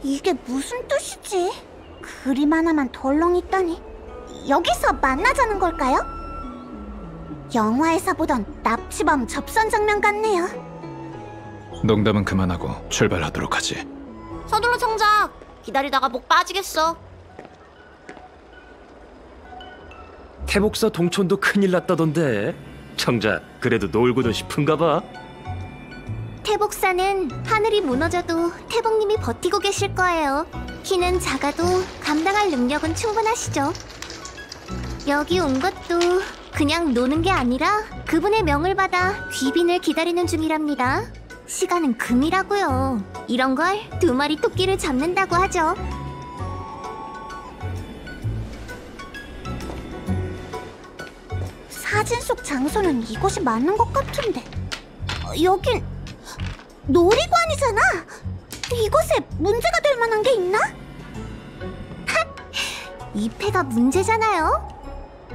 이게 무슨 뜻이지? 그림 하나만 덜렁 있다니. 여기서 만나자는 걸까요? 영화에서 보던 납치범 접선 장면 같네요. 농담은 그만하고 출발하도록 하지. 서둘러 청작! 기다리다가 목 빠지겠어. 태복사 동촌도 큰일 났다던데. 청작, 그래도 놀고는 싶은가 봐. 태복사는 하늘이 무너져도 태복님이 버티고 계실 거예요. 키는 작아도 감당할 능력은 충분하시죠. 여기 온 것도 그냥 노는 게 아니라 그분의 명을 받아 귀빈을 기다리는 중이랍니다. 시간은 금이라고요. 이런 걸 2마리 토끼를 잡는다고 하죠. 사진 속 장소는 이곳이 맞는 것 같은데. 여긴 놀이관이잖아. 이곳에 문제가 될 만한 게 있나? 이 패가 문제잖아요.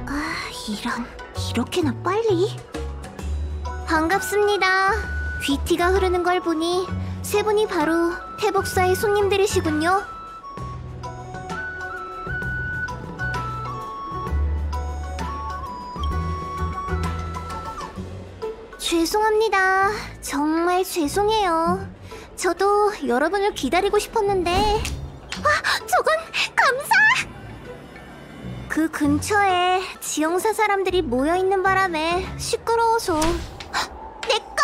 아, 이렇게나 빨리. 반갑습니다. 귀티가 흐르는 걸 보니 세 분이 바로 태복사의 손님들이시군요. 죄송합니다. 정말 죄송해요. 저도 여러분을 기다리고 싶었는데. 아, 저건 감사! 그 근처에 지형사 사람들이 모여있는 바람에 시끄러워서. 내 거!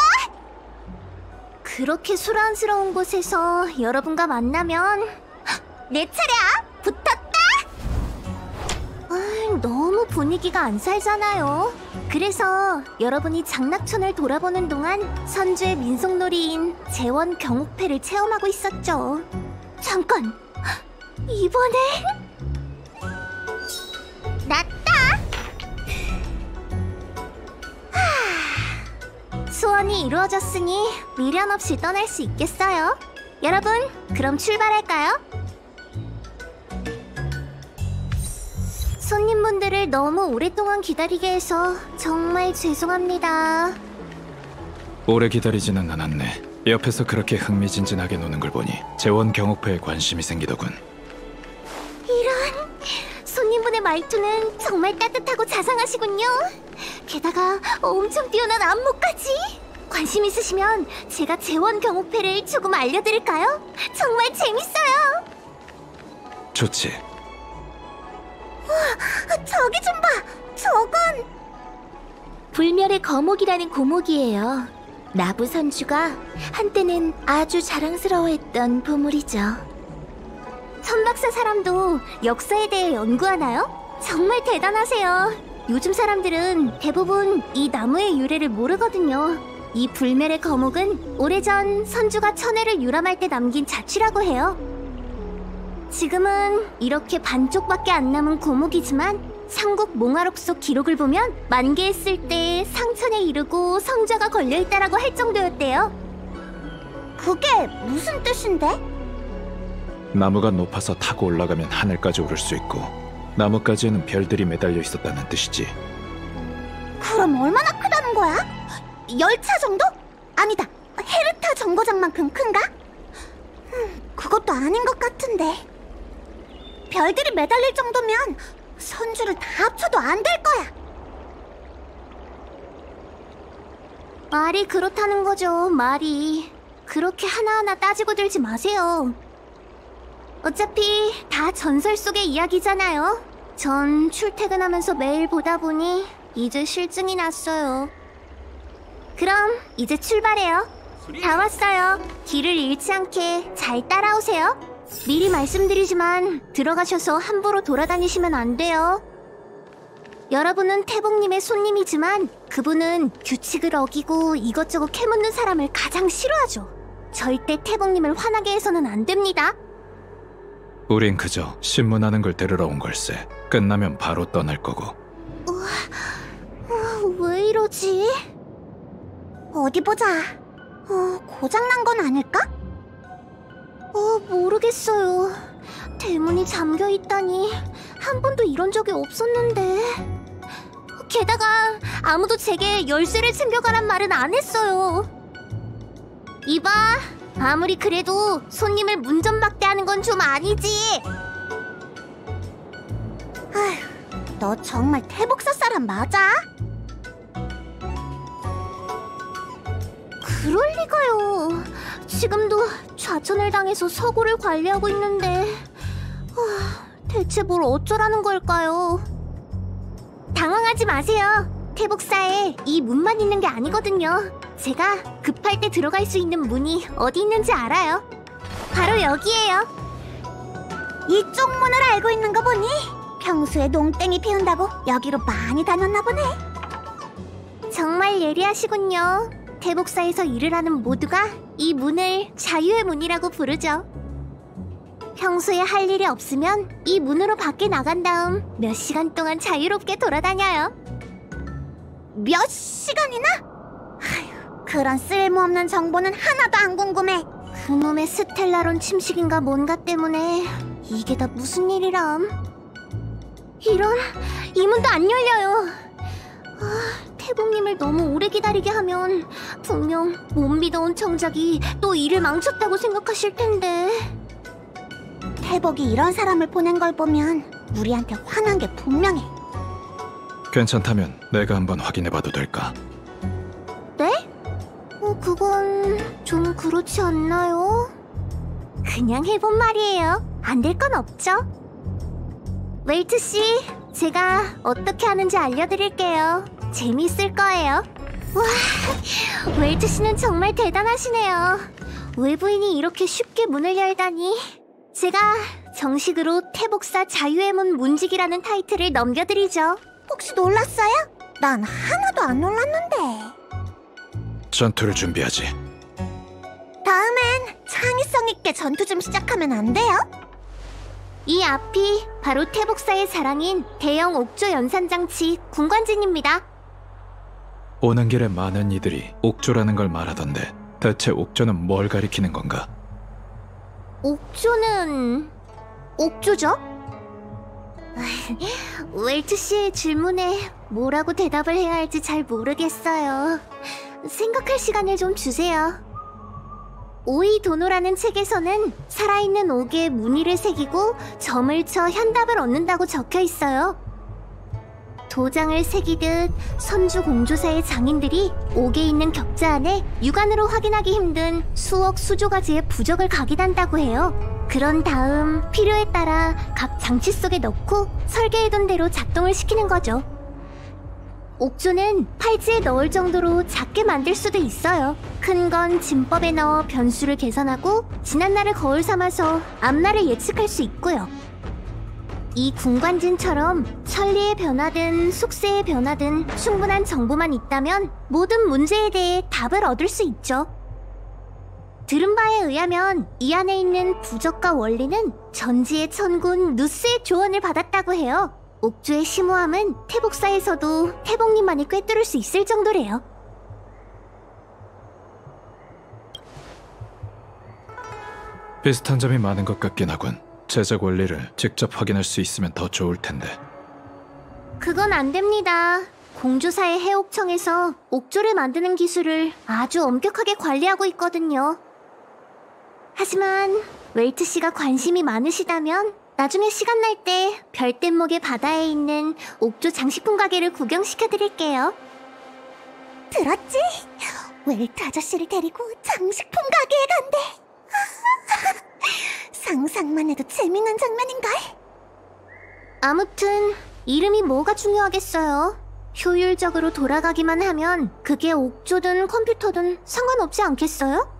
그렇게 소란스러운 곳에서 여러분과 만나면 내 차례야! 붙었다! 너무 분위기가 안 살잖아요. 그래서 여러분이 장락천을 돌아보는 동안 선주의 민속놀이인 재원 경옥패를 체험하고 있었죠. 잠깐! 이번엔 났다! 소원이 이루어졌으니 미련 없이 떠날 수 있겠어요. 여러분, 그럼 출발할까요? 손님분들을 너무 오랫동안 기다리게 해서 정말 죄송합니다. 오래 기다리지는 않았네. 옆에서 그렇게 흥미진진하게 노는 걸 보니 재원 경옥패에 관심이 생기더군. 이런, 손님분의 말투는 정말 따뜻하고 자상하시군요. 게다가 엄청 뛰어난 안무까지. 관심 있으시면 제가 재원 경옥패를 조금 알려드릴까요? 정말 재밌어요. 좋지. 저기 좀 봐! 저건! 불멸의 거목이라는 고목이에요. 나부 선주가 한때는 아주 자랑스러워했던 보물이죠. 천박사 사람도 역사에 대해 연구하나요? 정말 대단하세요. 요즘 사람들은 대부분 이 나무의 유래를 모르거든요. 이 불멸의 거목은 오래전 선주가 천혜를 유람할 때 남긴 자취라고 해요. 지금은 이렇게 반쪽밖에 안 남은 고목이지만 삼국 몽화록 속 기록을 보면 만개했을 때 상천에 이르고 성좌가 걸려있다라고 할 정도였대요. 그게 무슨 뜻인데? 나무가 높아서 타고 올라가면 하늘까지 오를 수 있고 나뭇가지에는 별들이 매달려 있었다는 뜻이지. 그럼 얼마나 크다는 거야? 열차 정도? 아니다, 헤르타 정거장만큼 큰가? 그것도 아닌 것 같은데. 별들이 매달릴 정도면 선주를 다 합쳐도 안 될 거야. 말이 그렇다는 거죠, 말이. 그렇게 하나하나 따지고 들지 마세요. 어차피 다 전설 속의 이야기잖아요. 전 출퇴근하면서 매일 보다 보니 이제 실증이 났어요. 그럼 이제 출발해요. 다 왔어요. 길을 잃지 않게 잘 따라오세요. 미리 말씀드리지만 들어가셔서 함부로 돌아다니시면 안 돼요. 여러분은 태복님의 손님이지만 그분은 규칙을 어기고 이것저것 캐묻는 사람을 가장 싫어하죠. 절대 태복님을 화나게 해서는 안 됩니다. 우린 그저 신문하는 걸 들으러 온 걸세. 끝나면 바로 떠날 거고. 왜 이러지? 어디 보자. 고장난 건 아닐까? 모르겠어요. 대문이 잠겨 있다니 한 번도 이런 적이 없었는데. 게다가 아무도 제게 열쇠를 챙겨가란 말은 안 했어요. 이봐, 아무리 그래도 손님을 문전박대하는 건 좀 아니지. 아휴, 너 정말 태복사 사람 맞아? 그럴 리가요. 지금도 좌천을 당해서 서구를 관리하고 있는데 대체 뭘 어쩌라는 걸까요? 당황하지 마세요. 태복사에 이 문만 있는 게 아니거든요. 제가 급할 때 들어갈 수 있는 문이 어디 있는지 알아요. 바로 여기에요. 이쪽 문을 알고 있는 거 보니 평소에 농땡이 피운다고 여기로 많이 다녔나 보네. 정말 예리하시군요. 태복사에서 일을 하는 모두가 이 문을 자유의 문이라고 부르죠. 평소에 할 일이 없으면 이 문으로 밖에 나간 다음 몇 시간 동안 자유롭게 돌아다녀요. 몇 시간이나? 아휴, 그런 쓸모없는 정보는 하나도 안 궁금해. 그놈의 스텔라론 침식인가 뭔가 때문에 이게 다 무슨 일이람. 이런, 이 문도 안 열려요. 태복님을 너무 오래 기다리게 하면 분명 못 믿어온 청작이 또 일을 망쳤다고 생각하실 텐데. 태복이 이런 사람을 보낸 걸 보면 우리한테 화난 게 분명해. 괜찮다면 내가 한번 확인해봐도 될까? 네? 그건 좀 그렇지 않나요? 그냥 해본 말이에요. 안 될 건 없죠. 웨이트 씨, 제가 어떻게 하는지 알려드릴게요. 재미있을 거예요. 와, 웨이트 씨는 정말 대단하시네요. 외부인이 이렇게 쉽게 문을 열다니. 제가 정식으로 태복사 자유의 문 문직이라는 타이틀을 넘겨드리죠. 혹시 놀랐어요? 난 하나도 안 놀랐는데. 전투를 준비하지. 다음엔 창의성 있게 전투 좀 시작하면 안 돼요? 이 앞이 바로 태복사의 자랑인 대형 옥조 연산장치 군관진입니다. 오는 길에 많은 이들이 옥조라는 걸 말하던데 대체 옥조는 뭘 가리키는 건가? 옥조는... 옥조죠? 웰트 씨의 질문에 뭐라고 대답을 해야 할지 잘 모르겠어요. 생각할 시간을 좀 주세요. 오이도노라는 책에서는 살아있는 옥에 무늬를 새기고 점을 쳐 현답을 얻는다고 적혀 있어요. 도장을 새기듯 선주 공조사의 장인들이 옥에 있는 격자 안에 육안으로 확인하기 힘든 수억 수조 가지의 부적을 각인한다고 해요. 그런 다음 필요에 따라 각 장치 속에 넣고 설계해둔 대로 작동을 시키는 거죠. 옥조는 팔찌에 넣을 정도로 작게 만들 수도 있어요. 큰 건 진법에 넣어 변수를 계산하고 지난날을 거울 삼아서 앞날을 예측할 수 있고요. 이 군관진처럼 천리의 변화든 속세의 변화든 충분한 정보만 있다면 모든 문제에 대해 답을 얻을 수 있죠. 들은 바에 의하면 이 안에 있는 부적과 원리는 전지의 천군 누스의 조언을 받았다고 해요. 옥조의 심오함은 태복사에서도 태복님만이 꿰뚫을 수 있을 정도래요. 비슷한 점이 많은 것 같긴 하군. 제작 원리를 직접 확인할 수 있으면 더 좋을 텐데. 그건 안 됩니다. 공조사의 해옥청에서 옥조를 만드는 기술을 아주 엄격하게 관리하고 있거든요. 하지만 웰트 씨가 관심이 많으시다면 나중에 시간 날 때 별빛목의 바다에 있는 옥조 장식품 가게를 구경시켜드릴게요. 들었지? 웰트 아저씨를 데리고 장식품 가게에 간대. 상상만 해도 재밌는 장면인걸? 아무튼 이름이 뭐가 중요하겠어요. 효율적으로 돌아가기만 하면 그게 옥조든 컴퓨터든 상관없지 않겠어요?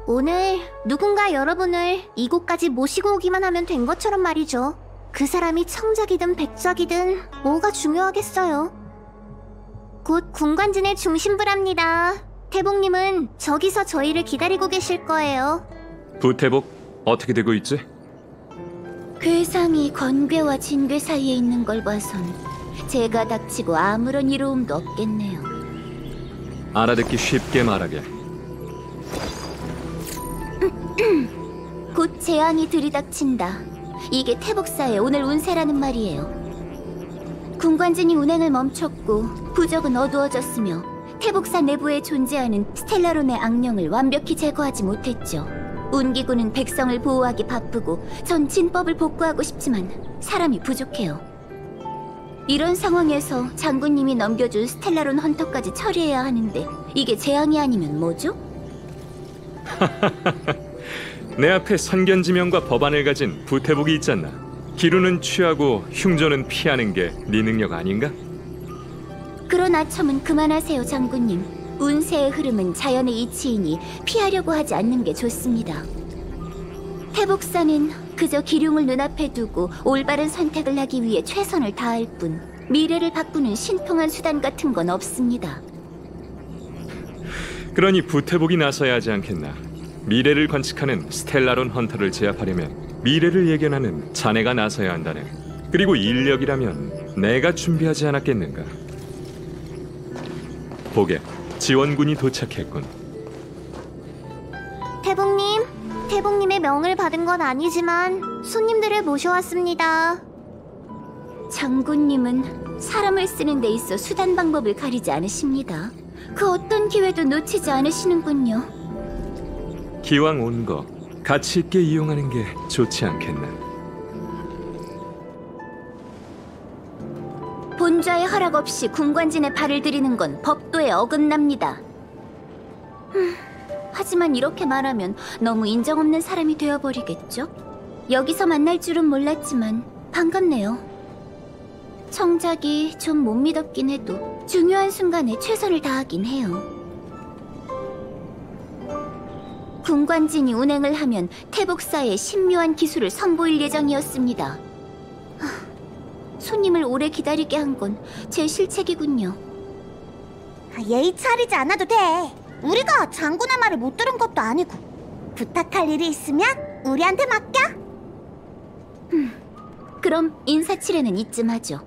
오늘 누군가 여러분을 이곳까지 모시고 오기만 하면 된 것처럼 말이죠. 그 사람이 청작이든 백작이든 뭐가 중요하겠어요. 곧 군관진의 중심부랍니다. 태복님은 저기서 저희를 기다리고 계실 거예요. 부태복 어떻게 되고 있지? 괴상이 건괴와 진괴 사이에 있는 걸 봐선 제가 닥치고 아무런 이로움도 없겠네요. 알아듣기 쉽게 말하게. 곧 재앙이 들이닥친다. 이게 태복사의 오늘 운세라는 말이에요. 군관진이 운행을 멈췄고 부적은 어두워졌으며 태복사 내부에 존재하는 스텔라론의 악령을 완벽히 제거하지 못했죠. 운기군은 백성을 보호하기 바쁘고 전 진법을 복구하고 싶지만 사람이 부족해요. 이런 상황에서 장군님이 넘겨준 스텔라론 헌터까지 처리해야 하는데 이게 재앙이 아니면 뭐죠? 내 앞에 선견지명과 법안을 가진 부태복이 있잖아. 기루는 취하고 흉조는 피하는 게 네 능력 아닌가? 그런 아첨은 그만하세요, 장군님. 운세의 흐름은 자연의 이치이니 피하려고 하지 않는 게 좋습니다. 태복사는 그저 기륭을 눈앞에 두고 올바른 선택을 하기 위해 최선을 다할 뿐 미래를 바꾸는 신통한 수단 같은 건 없습니다. 그러니 부태복이 나서야 하지 않겠나. 미래를 관측하는 스텔라론 헌터를 제압하려면 미래를 예견하는 자네가 나서야 한다네. 그리고 인력이라면 내가 준비하지 않았겠는가. 보게, 지원군이 도착했군. 태복님의 명을 받은 건 아니지만 손님들을 모셔왔습니다. 장군님은 사람을 쓰는 데 있어 수단 방법을 가리지 않으십니다. 그 어떤 기회도 놓치지 않으시는군요. 기왕 온 거 가치 있게 이용하는 게 좋지 않겠나. 본좌의 허락 없이 군관진에 발을 들이는 건 법도에 어긋납니다. 하지만 이렇게 말하면 너무 인정 없는 사람이 되어버리겠죠? 여기서 만날 줄은 몰랐지만 반갑네요. 청작이 좀 못 믿었긴 해도 중요한 순간에 최선을 다하긴 해요. 군관진이 운행을 하면 태복사의 신묘한 기술을 선보일 예정이었습니다. 손님을 오래 기다리게 한 건 제 실책이군요. 예의 차리지 않아도 돼. 우리가 장군의 말을 못 들은 것도 아니고. 부탁할 일이 있으면 우리한테 맡겨. 그럼 인사치레는 이쯤 하죠.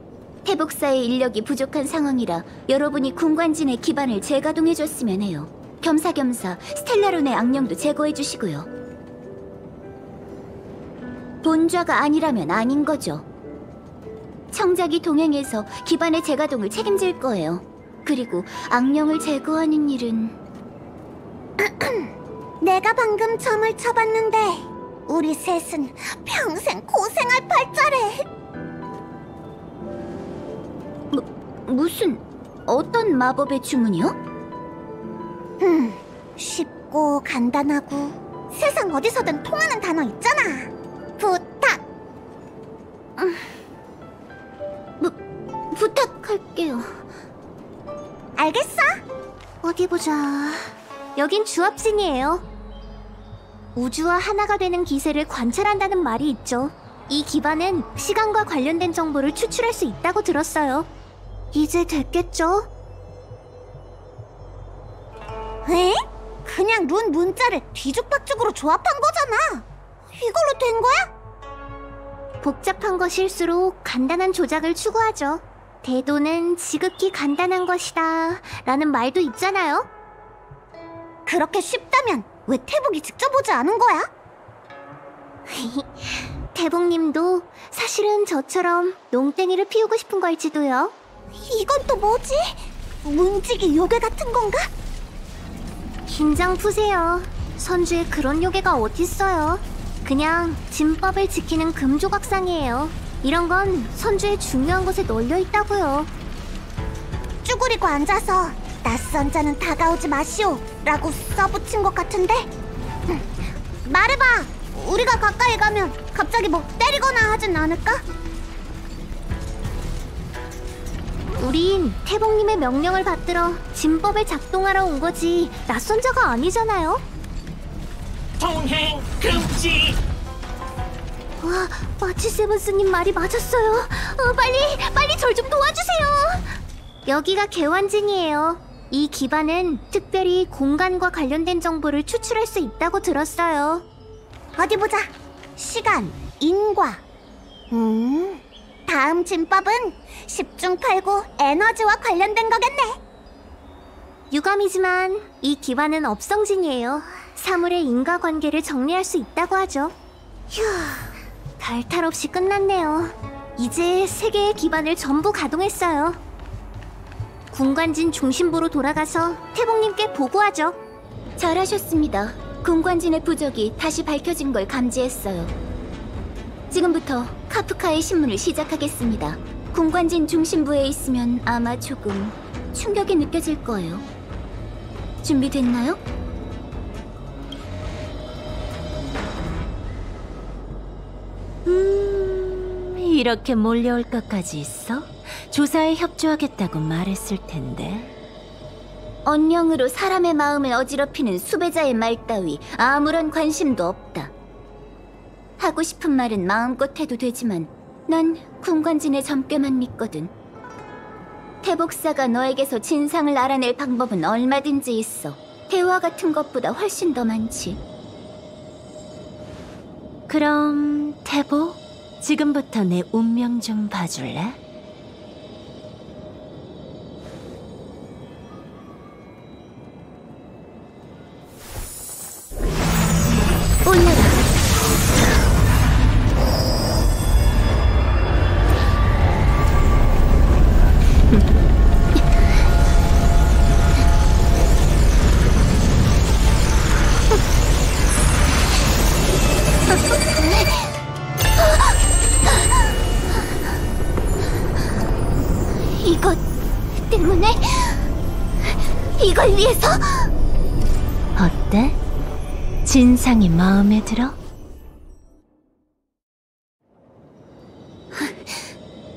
태복사의 인력이 부족한 상황이라 여러분이 군관진의 기반을 재가동해줬으면 해요. 겸사겸사 스텔라론의 악령도 제거해주시고요. 본좌가 아니라면 아닌 거죠. 청작이 동행해서 기반의 재가동을 책임질 거예요. 그리고 악령을 제거하는 일은 내가 방금 점을 쳐봤는데 우리 셋은 평생 고생할 팔자래. 무슨 어떤 마법의 주문이요? 쉽고 간단하고 세상 어디서든 통하는 단어 있잖아. 부탁. 부탁할게요. 알겠어? 어디 보자. 여긴 주합진이에요. 우주와 하나가 되는 기세를 관찰한다는 말이 있죠. 이 기반은 시간과 관련된 정보를 추출할 수 있다고 들었어요. 이제 됐겠죠? 에? 그냥 룬 문자를 뒤죽박죽으로 조합한 거잖아. 이걸로 된 거야? 복잡한 것일수록 간단한 조작을 추구하죠. 대도는 지극히 간단한 것이다 라는 말도 있잖아요. 그렇게 쉽다면 왜 태복이 직접 오지 않은 거야? 태복님도 사실은 저처럼 농땡이를 피우고 싶은 걸지도요. 이건 또 뭐지? 문지기 요괴 같은 건가? 긴장 푸세요. 선주에 그런 요괴가 어딨어요. 그냥 진법을 지키는 금조각상이에요. 이런 건 선주의 중요한 곳에 널려 있다고요. 쭈그리고 앉아서 낯선 자는 다가오지 마시오 라고 써붙인 것 같은데? 말해봐. 우리가 가까이 가면 갑자기 뭐 때리거나 하진 않을까? 우린 태복님의 명령을 받들어 진법을 작동하러 온 거지 낯선 자가 아니잖아요. 동행 금지. 와, 마치 세븐스님 말이 맞았어요. 빨리 절 좀 도와주세요. 여기가 개환진이에요. 이 기반은 특별히 공간과 관련된 정보를 추출할 수 있다고 들었어요. 어디 보자. 시간, 인과. 다음 진법은 10중 8구 에너지와 관련된 거겠네. 유감이지만 이 기반은 업성진이에요. 사물의 인과관계를 정리할 수 있다고 하죠. 휴, 별탈 없이 끝났네요. 이제 세 개의 기반을 전부 가동했어요. 군관진 중심부로 돌아가서 태복님께 보고하죠. 잘하셨습니다. 군관진의 부적이 다시 밝혀진 걸 감지했어요. 지금부터 카프카의 신문을 시작하겠습니다. 군관진 중심부에 있으면 아마 조금 충격이 느껴질 거예요. 준비됐나요? 이렇게 몰려올 것까지 있어? 조사에 협조하겠다고 말했을 텐데. 언령으로 사람의 마음을 어지럽히는 수배자의 말 따위 아무런 관심도 없다. 하고 싶은 말은 마음껏 해도 되지만 난 군관진의 점괘만 믿거든. 태복사가 너에게서 진상을 알아낼 방법은 얼마든지 있어. 대화 같은 것보다 훨씬 더 많지. 그럼 태보, 지금부터 내 운명 좀 봐줄래? 올려라. 이것 때문에? 이걸 위해서? 어때? 진상이 마음에 들어?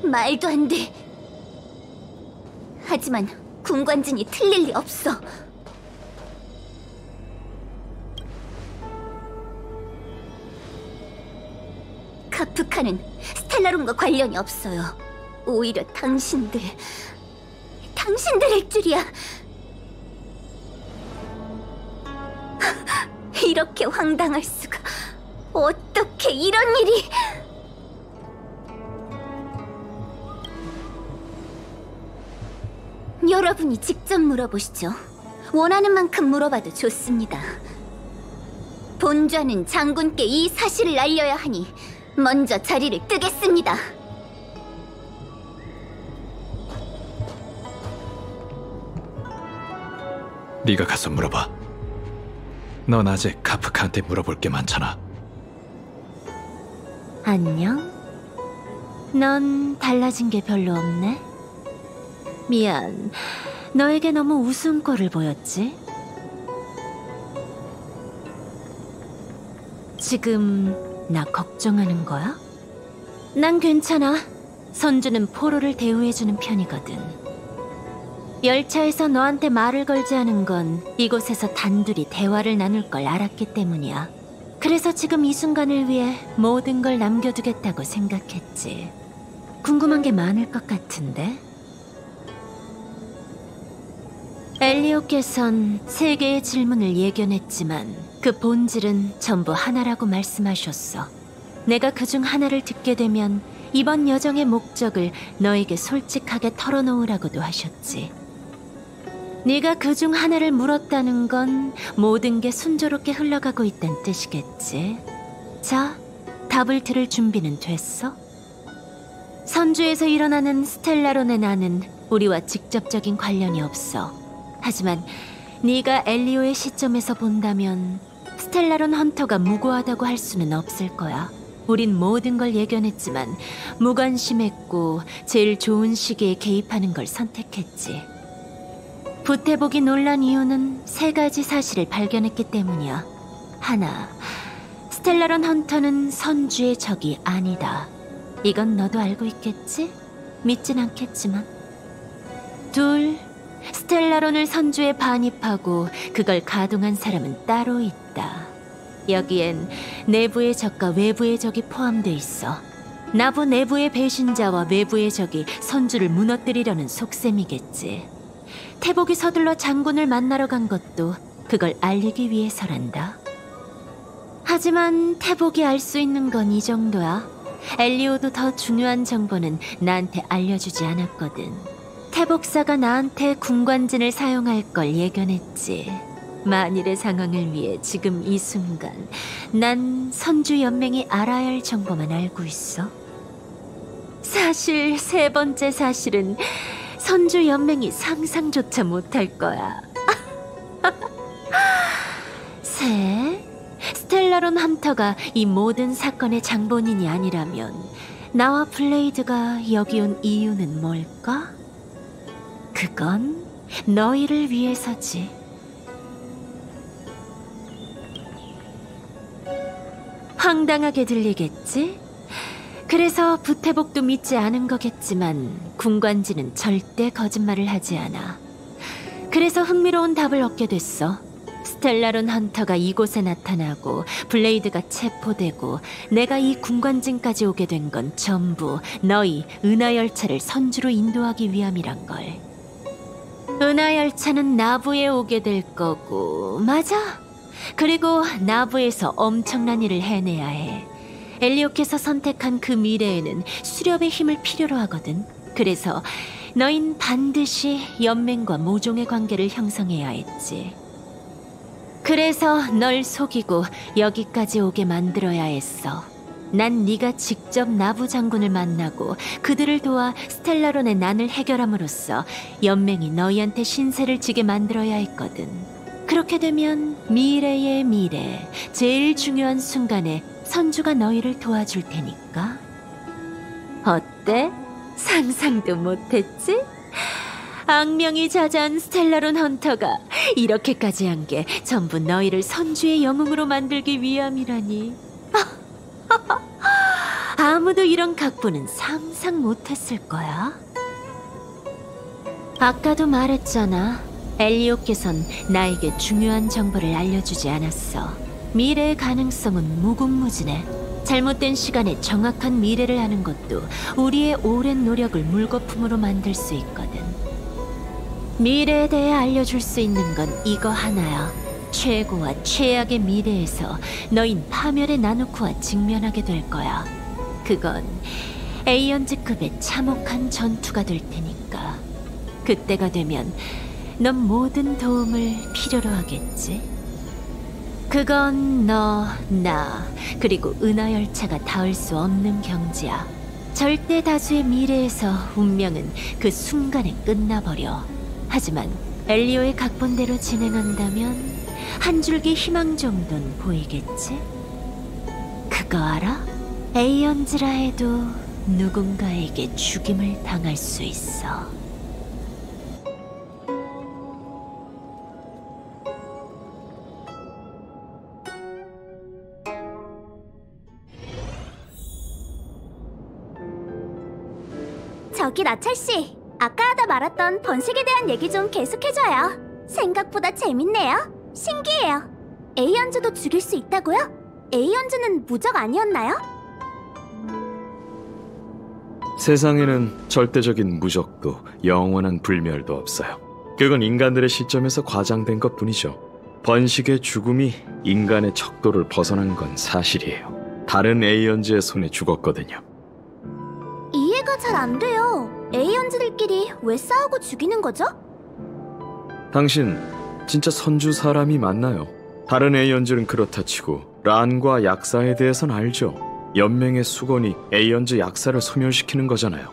말도 안 돼. 하지만 군관진이 틀릴 리 없어. 카프카는 스텔라론과 관련이 없어요. 오히려 당신들일 줄이야. 이렇게 황당할 수가. 어떻게 이런 일이. 여러분이 직접 물어보시죠. 원하는 만큼 물어봐도 좋습니다. 본좌는 장군께 이 사실을 알려야 하니 먼저 자리를 뜨겠습니다. 네가 가서 물어봐. 넌 아직 카프카한테 물어볼 게 많잖아. 안녕? 넌 달라진 게 별로 없네? 미안, 너에게 너무 우스운 꼴을 보였지? 지금 나 걱정하는 거야? 난 괜찮아. 선주는 포로를 대우해주는 편이거든. 열차에서 너한테 말을 걸지 않은 건 이곳에서 단둘이 대화를 나눌 걸 알았기 때문이야. 그래서 지금 이 순간을 위해 모든 걸 남겨두겠다고 생각했지. 궁금한 게 많을 것 같은데? 엘리오께선 3개의 질문을 예견했지만 그 본질은 전부 하나라고 말씀하셨어. 내가 그중 하나를 듣게 되면 이번 여정의 목적을 너에게 솔직하게 털어놓으라고도 하셨지. 네가 그중 하나를 물었다는 건 모든 게 순조롭게 흘러가고 있다는 뜻이겠지. 자, 답을 들을 준비는 됐어? 선주에서 일어나는 스텔라론의 난은 우리와 직접적인 관련이 없어. 하지만 네가 엘리오의 시점에서 본다면 스텔라론 헌터가 무고하다고 할 수는 없을 거야. 우린 모든 걸 예견했지만 무관심했고 제일 좋은 시기에 개입하는 걸 선택했지. 부태복이 놀란 이유는 3가지 사실을 발견했기 때문이야. 하나, 스텔라론 헌터는 선주의 적이 아니다. 이건 너도 알고 있겠지? 믿진 않겠지만. 둘, 스텔라론을 선주에 반입하고 그걸 가동한 사람은 따로 있다. 여기엔 내부의 적과 외부의 적이 포함돼 있어. 나부 내부의 배신자와 외부의 적이 선주를 무너뜨리려는 속셈이겠지. 태복이 서둘러 장군을 만나러 간 것도 그걸 알리기 위해서란다. 하지만 태복이 알 수 있는 건 이 정도야. 엘리오도 더 중요한 정보는 나한테 알려주지 않았거든. 태복사가 나한테 군관진을 사용할 걸 예견했지. 만일의 상황을 위해 지금 이 순간 난 선주연맹이 알아야 할 정보만 알고 있어. 사실 3번째 사실은 선주 연맹이 상상조차 못할 거야. 새, 스텔라론 함터가 이 모든 사건의 장본인이 아니라면 나와 블레이드가 여기 온 이유는 뭘까? 그건 너희를 위해서지. 황당하게 들리겠지? 그래서 부태복도 믿지 않은 거겠지만 군관지는 절대 거짓말을 하지 않아. 그래서 흥미로운 답을 얻게 됐어. 스텔라론 헌터가 이곳에 나타나고 블레이드가 체포되고 내가 이 군관진까지 오게 된 건 전부 너희 은하열차를 선주로 인도하기 위함이란 걸. 은하열차는 나부에 오게 될 거고, 맞아. 그리고 나부에서 엄청난 일을 해내야 해. 엘리오께서 선택한 그 미래에는 수렵의 힘을 필요로 하거든. 그래서 너흰 반드시 연맹과 모종의 관계를 형성해야 했지. 그래서 널 속이고 여기까지 오게 만들어야 했어. 난 네가 직접 나부 장군을 만나고 그들을 도와 스텔라론의 난을 해결함으로써 연맹이 너희한테 신세를 지게 만들어야 했거든. 그렇게 되면 미래의 미래, 제일 중요한 순간에 선주가 너희를 도와줄 테니까. 어때? 상상도 못했지? 악명이 자자한 스텔라론 헌터가 이렇게까지 한 게 전부 너희를 선주의 영웅으로 만들기 위함이라니. 아무도 이런 각본은 상상 못했을 거야. 아까도 말했잖아. 엘리오께선 나에게 중요한 정보를 알려주지 않았어. 미래의 가능성은 무궁무진해. 잘못된 시간에 정확한 미래를 아는 것도 우리의 오랜 노력을 물거품으로 만들 수 있거든. 미래에 대해 알려줄 수 있는 건 이거 하나야. 최고와 최악의 미래에서 너흰 파멸의 나누쿠와 직면하게 될 거야. 그건 에이언즈급의 참혹한 전투가 될 테니까. 그때가 되면 넌 모든 도움을 필요로 하겠지. 그건 너, 나, 그리고 은하열차가 닿을 수 없는 경지야. 절대 다수의 미래에서 운명은 그 순간에 끝나버려. 하지만 엘리오의 각본대로 진행한다면 한 줄기 희망 정도는 보이겠지? 그거 알아? 에이언즈라 해도 누군가에게 죽임을 당할 수 있어. 저기 나철씨, 아까 하다 말았던 번식에 대한 얘기 좀 계속해줘요. 생각보다 재밌네요. 신기해요. 에이언즈도 죽일 수 있다고요? 에이언즈는 무적 아니었나요? 세상에는 절대적인 무적도 영원한 불멸도 없어요. 그건 인간들의 시점에서 과장된 것뿐이죠. 번식의 죽음이 인간의 척도를 벗어난 건 사실이에요. 다른 에이언즈의 손에 죽었거든요. 이해가 잘 안 돼요. 에이언즈들끼리 왜 싸우고 죽이는 거죠? 당신 진짜 선주 사람이 맞나요? 다른 에이언즈는 그렇다 치고 란과 약사에 대해선 알죠. 연맹의 수건이 에이언즈 약사를 소멸시키는 거잖아요.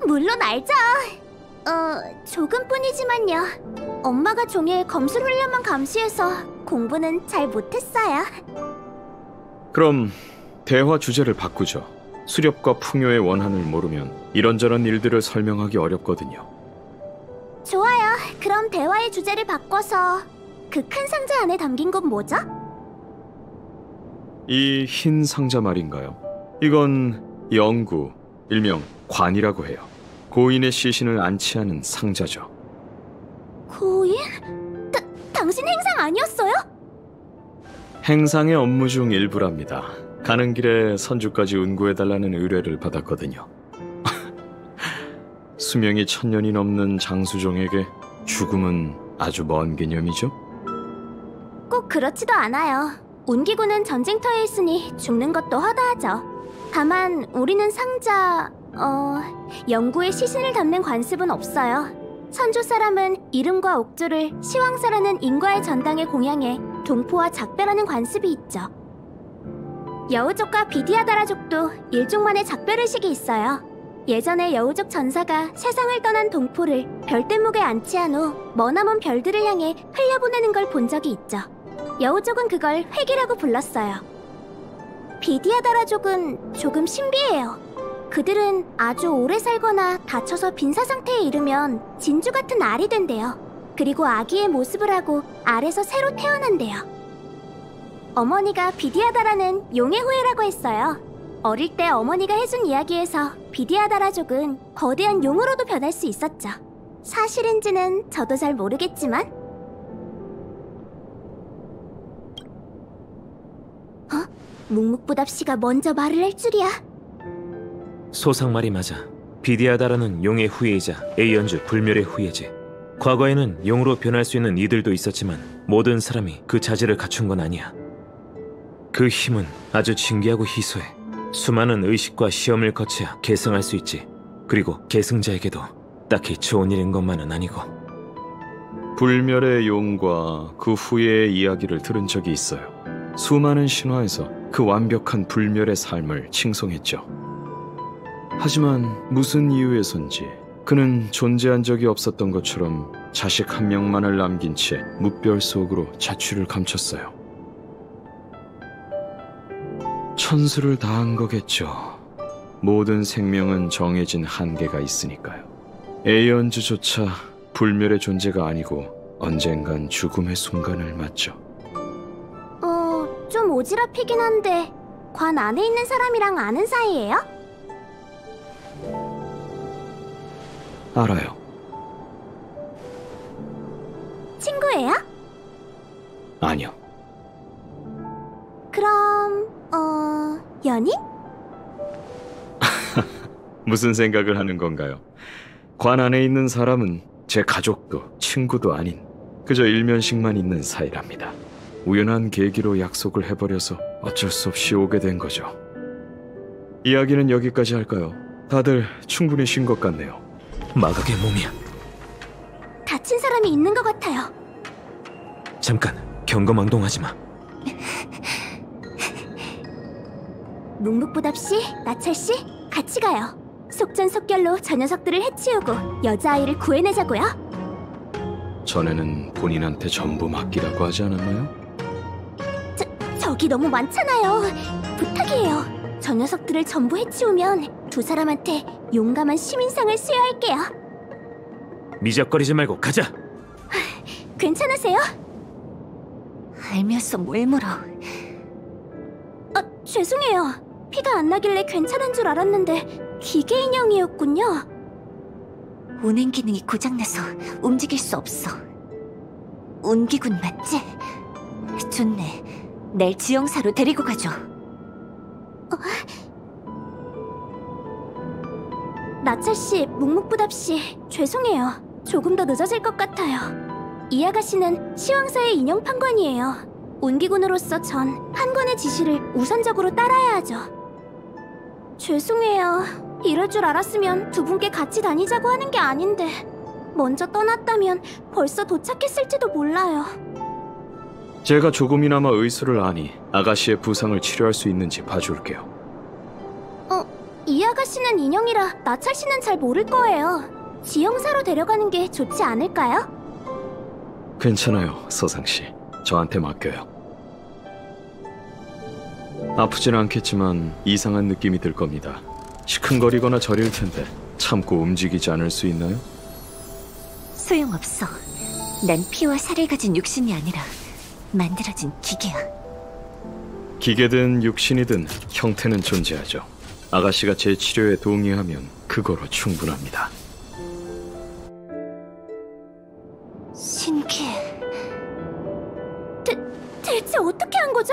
물론 알죠. 조금뿐이지만요. 엄마가 종일 검술 훈련만 감시해서 공부는 잘 못했어요. 그럼 대화 주제를 바꾸죠. 수렵과 풍요의 원한을 모르면 이런저런 일들을 설명하기 어렵거든요. 좋아요. 그럼 대화의 주제를 바꿔서 그 큰 상자 안에 담긴 건 뭐죠? 이 흰 상자 말인가요? 이건 영구, 일명 관이라고 해요. 고인의 시신을 안치하는 상자죠. 고인? 당신 행상 아니었어요? 행상의 업무 중 일부랍니다. 가는 길에 선주까지 운구해달라는 의뢰를 받았거든요. 수명이 1000년이 넘는 장수종에게 죽음은 아주 먼 개념이죠? 꼭 그렇지도 않아요. 운기구는 전쟁터에 있으니 죽는 것도 허다하죠. 다만 우리는 상자... 영구의 시신을 담는 관습은 없어요. 선조 사람은 이름과 옥조를 시황사라는 인과의 전당에 공양해 동포와 작별하는 관습이 있죠. 여우족과 비디아다라족도 일종만의 작별의식이 있어요. 예전에 여우족 전사가 세상을 떠난 동포를 별대목에 안치한 후 머나먼 별들을 향해 흘려보내는 걸 본 적이 있죠. 여우족은 그걸 회기라고 불렀어요. 비디아다라족은 조금 신비해요. 그들은 아주 오래 살거나 다쳐서 빈사 상태에 이르면 진주 같은 알이 된대요. 그리고 아기의 모습을 하고 알에서 새로 태어난대요. 어머니가 비디아다라는 용의 후예라고 했어요. 어릴 때 어머니가 해준 이야기에서 비디아다라족은 거대한 용으로도 변할 수 있었죠. 사실인지는 저도 잘 모르겠지만. 묵묵부답 씨가 먼저 말을 할 줄이야. 소상 말이 맞아. 비디아다라는 용의 후예이자 에이언즈 불멸의 후예지. 과거에는 용으로 변할 수 있는 이들도 있었지만 모든 사람이 그 자질을 갖춘 건 아니야. 그 힘은 아주 신기하고 희소해. 수많은 의식과 시험을 거쳐야 계승할 수 있지. 그리고 계승자에게도 딱히 좋은 일인 것만은 아니고. 불멸의 용과 그 후예의 이야기를 들은 적이 있어요. 수많은 신화에서 그 완벽한 불멸의 삶을 칭송했죠. 하지만 무슨 이유에선지 그는 존재한 적이 없었던 것처럼 자식 한 명만을 남긴 채 묵별 속으로 자취를 감췄어요. 천수를 다한 거겠죠. 모든 생명은 정해진 한계가 있으니까요. 에이언즈조차 불멸의 존재가 아니고 언젠간 죽음의 순간을 맞죠. 좀 오지랖이긴 한데 관 안에 있는 사람이랑 아는 사이예요? 알아요. 친구예요? 아니요. 그럼 연인? 무슨 생각을 하는 건가요? 관 안에 있는 사람은 제 가족도 친구도 아닌 그저 일면식만 있는 사이랍니다. 우연한 계기로 약속을 해버려서 어쩔 수 없이 오게 된 거죠. 이야기는 여기까지 할까요? 다들 충분히 쉰 것 같네요. 마각의 몸이야. 다친 사람이 있는 것 같아요. 잠깐, 경거망동하지 마. 묵묵부답 씨, 나철 씨, 같이 가요. 속전속결로 저 녀석들을 해치우고 여자아이를 구해내자고요. 전에는 본인한테 전부 맡기라고 하지 않았나요? 저기 너무 많잖아요. 부탁이에요. 저 녀석들을 전부 해치우면 두 사람한테 용감한 시민상을 수여할게요. 미적거리지 말고 가자. 괜찮으세요? 알면서 뭘 물어. 죄송해요. 피가 안 나길래 괜찮은 줄 알았는데 기계 인형이었군요. 운행 기능이 고장나서 움직일 수 없어. 운기군 맞지? 좋네. 날 지형사로 데리고 가죠. 나철씨, 묵묵부답씨, 죄송해요. 조금 더 늦어질 것 같아요. 이 아가씨는 시황사의 인형 판관이에요. 운기군으로서 전 판관의 지시를 우선적으로 따라야 하죠. 죄송해요. 이럴 줄 알았으면 두 분께 같이 다니자고 하는 게 아닌데 먼저 떠났다면 벌써 도착했을지도 몰라요. 제가 조금이나마 의술을 아니 아가씨의 부상을 치료할 수 있는지 봐줄게요. 이 아가씨는 인형이라 나철 씨는 잘 모를 거예요. 지형사로 데려가는 게 좋지 않을까요? 괜찮아요, 서상씨. 저한테 맡겨요. 아프진 않겠지만 이상한 느낌이 들 겁니다. 시큰거리거나 저릴 텐데 참고 움직이지 않을 수 있나요? 소용없어. 난 피와 살을 가진 육신이 아니라 만들어진 기계야. 기계든 육신이든 형태는 존재하죠. 아가씨가 제 치료에 동의하면 그거로 충분합니다. 신기해. 대체 어떻게 한 거죠?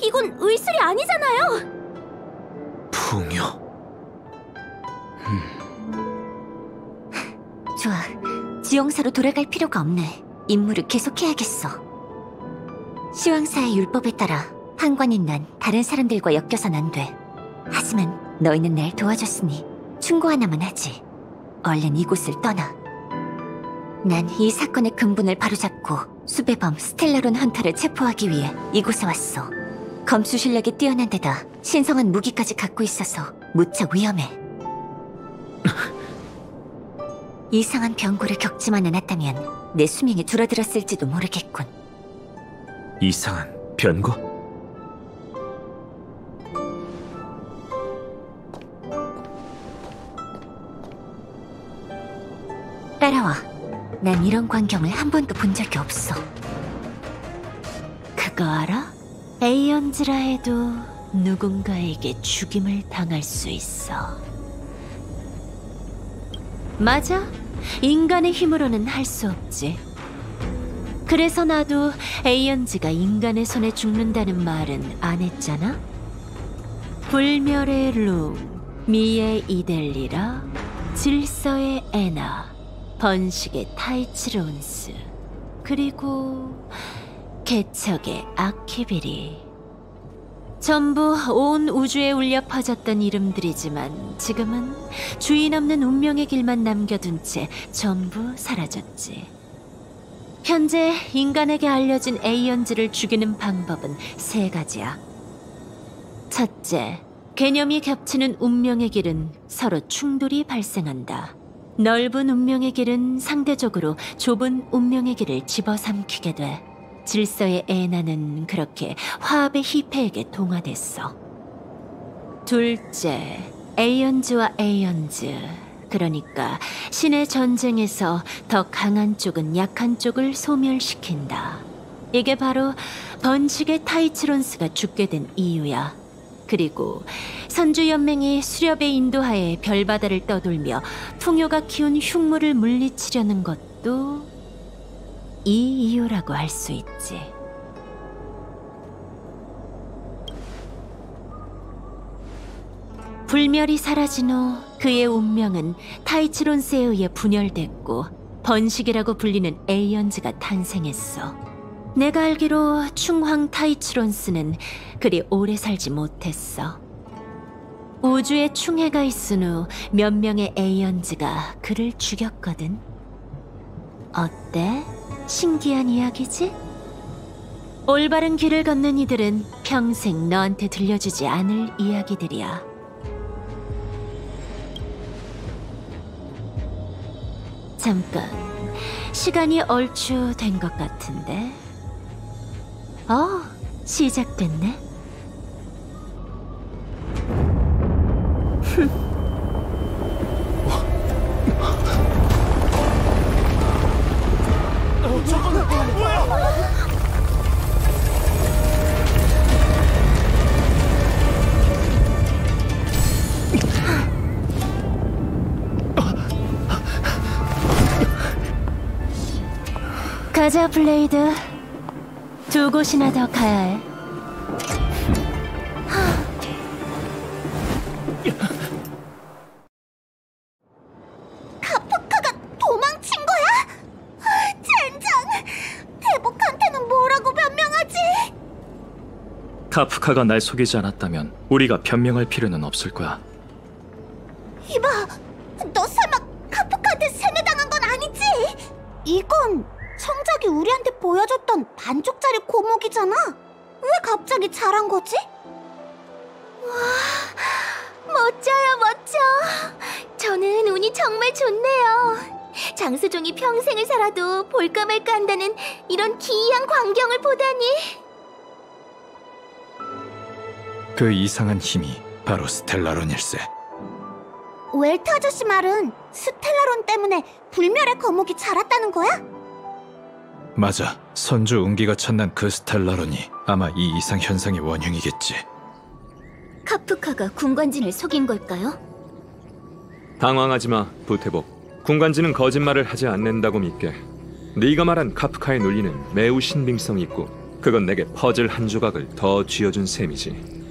이건 의술이 아니잖아요. 풍요. 좋아. 지형사로 돌아갈 필요가 없네. 임무를 계속해야겠어. 시황사의 율법에 따라 판관인 난 다른 사람들과 엮여선 안 돼. 하지만 너희는 날 도와줬으니 충고 하나만 하지. 얼른 이곳을 떠나. 난 이 사건의 근본을 바로잡고 수배범 스텔라론 헌터를 체포하기 위해 이곳에 왔어. 검수 실력이 뛰어난 데다 신성한 무기까지 갖고 있어서 무척 위험해. 이상한 병고를 겪지만 않았다면 내 수명이 줄어들었을지도 모르겠군. 이상한 변고? 따라와. 난 이런 광경을 한 번도 본 적이 없어. 그거 알아? 에이언즈라 해도 누군가에게 죽임을 당할 수 있어. 맞아. 인간의 힘으로는 할 수 없지. 그래서 나도 에이언즈가 인간의 손에 죽는다는 말은 안 했잖아? 불멸의 룸, 미의 이델리라, 질서의 에나, 번식의 타이치론스, 그리고 개척의 아키비리. 전부 온 우주에 울려 퍼졌던 이름들이지만 지금은 주인 없는 운명의 길만 남겨둔 채 전부 사라졌지. 현재 인간에게 알려진 에이언즈를 죽이는 방법은 3가지야. 첫째, 개념이 겹치는 운명의 길은 서로 충돌이 발생한다. 넓은 운명의 길은 상대적으로 좁은 운명의 길을 집어삼키게 돼. 질서의 에나는 그렇게 화합의 히페에게 동화됐어. 둘째, 에이언즈와 에이언즈. 그러니까 신의 전쟁에서 더 강한 쪽은 약한 쪽을 소멸시킨다. 이게 바로 번식의 타이치론스가 죽게 된 이유야. 그리고 선주연맹이 수렵의 인도하에 별바다를 떠돌며 풍요가 키운 흉물을 물리치려는 것도 이 이유라고 할 수 있지. 불멸이 사라진 후 그의 운명은 타이치론스에 의해 분열됐고 번식이라고 불리는 에이언즈가 탄생했어. 내가 알기로 충황 타이치론스는 그리 오래 살지 못했어. 우주에 충해가 있은 후 몇 명의 에이언즈가 그를 죽였거든. 어때? 신기한 이야기지? 올바른 길을 걷는 이들은 평생 너한테 들려주지 않을 이야기들이야. 잠깐, 시간이 얼추 된 것 같은데. 시작됐네. 가자, 블레이드. 2곳이나 더 가야 해. 카프카가 도망친 거야? 젠장! 대복한테는 뭐라고 변명하지? 카프카가 날 속이지 않았다면 우리가 변명할 필요는 없을 거야. 이봐, 너 설마 카프카한테 세뇌당한 건 아니지? 이건 성작이 우리한테 보여줬던 반쪽짜리 고목이잖아? 왜 갑자기 잘한 거지? 와, 멋져요, 멋져. 저는 운이 정말 좋네요. 장수종이 평생을 살아도 볼까 말까 한다는 이런 기이한 광경을 보다니. 그 이상한 힘이 바로 스텔라론일세. 웰트 아저씨 말은 스텔라론 때문에 불멸의 거목이 자랐다는 거야? 맞아. 선주 운기가 찬난 그 스텔라론이 아마 이 이상 현상의 원흉이겠지. 카프카가 군관진을 속인 걸까요? 당황하지 마, 부태복. 군관지는 거짓말을 하지 않는다고 믿게. 네가 말한 카프카의 논리는 매우 신빙성이 있고 그건 내게 퍼즐 한 조각을 더 쥐어준 셈이지.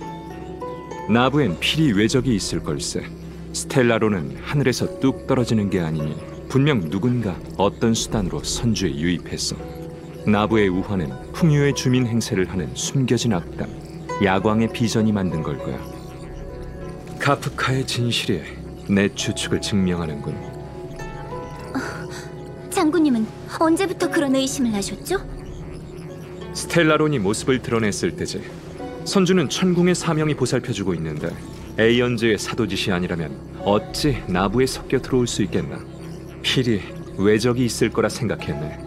나부엔 필히 외적이 있을 걸세. 스텔라론은 하늘에서 뚝 떨어지는 게 아니니 분명 누군가 어떤 수단으로 선주에 유입했어. 나부의 우화는 풍요의 주민 행세를 하는 숨겨진 악당, 야광의 비전이 만든 걸 거야. 카프카의 진실이 내 추측을 증명하는군. 장군님은 언제부터 그런 의심을 하셨죠? 스텔라론이 모습을 드러냈을 때지. 선주는 천궁의 사명이 보살펴주고 있는데 에이언즈의 사도짓이 아니라면 어찌 나부에 섞여 들어올 수 있겠나. 필히 외적이 있을 거라 생각했네.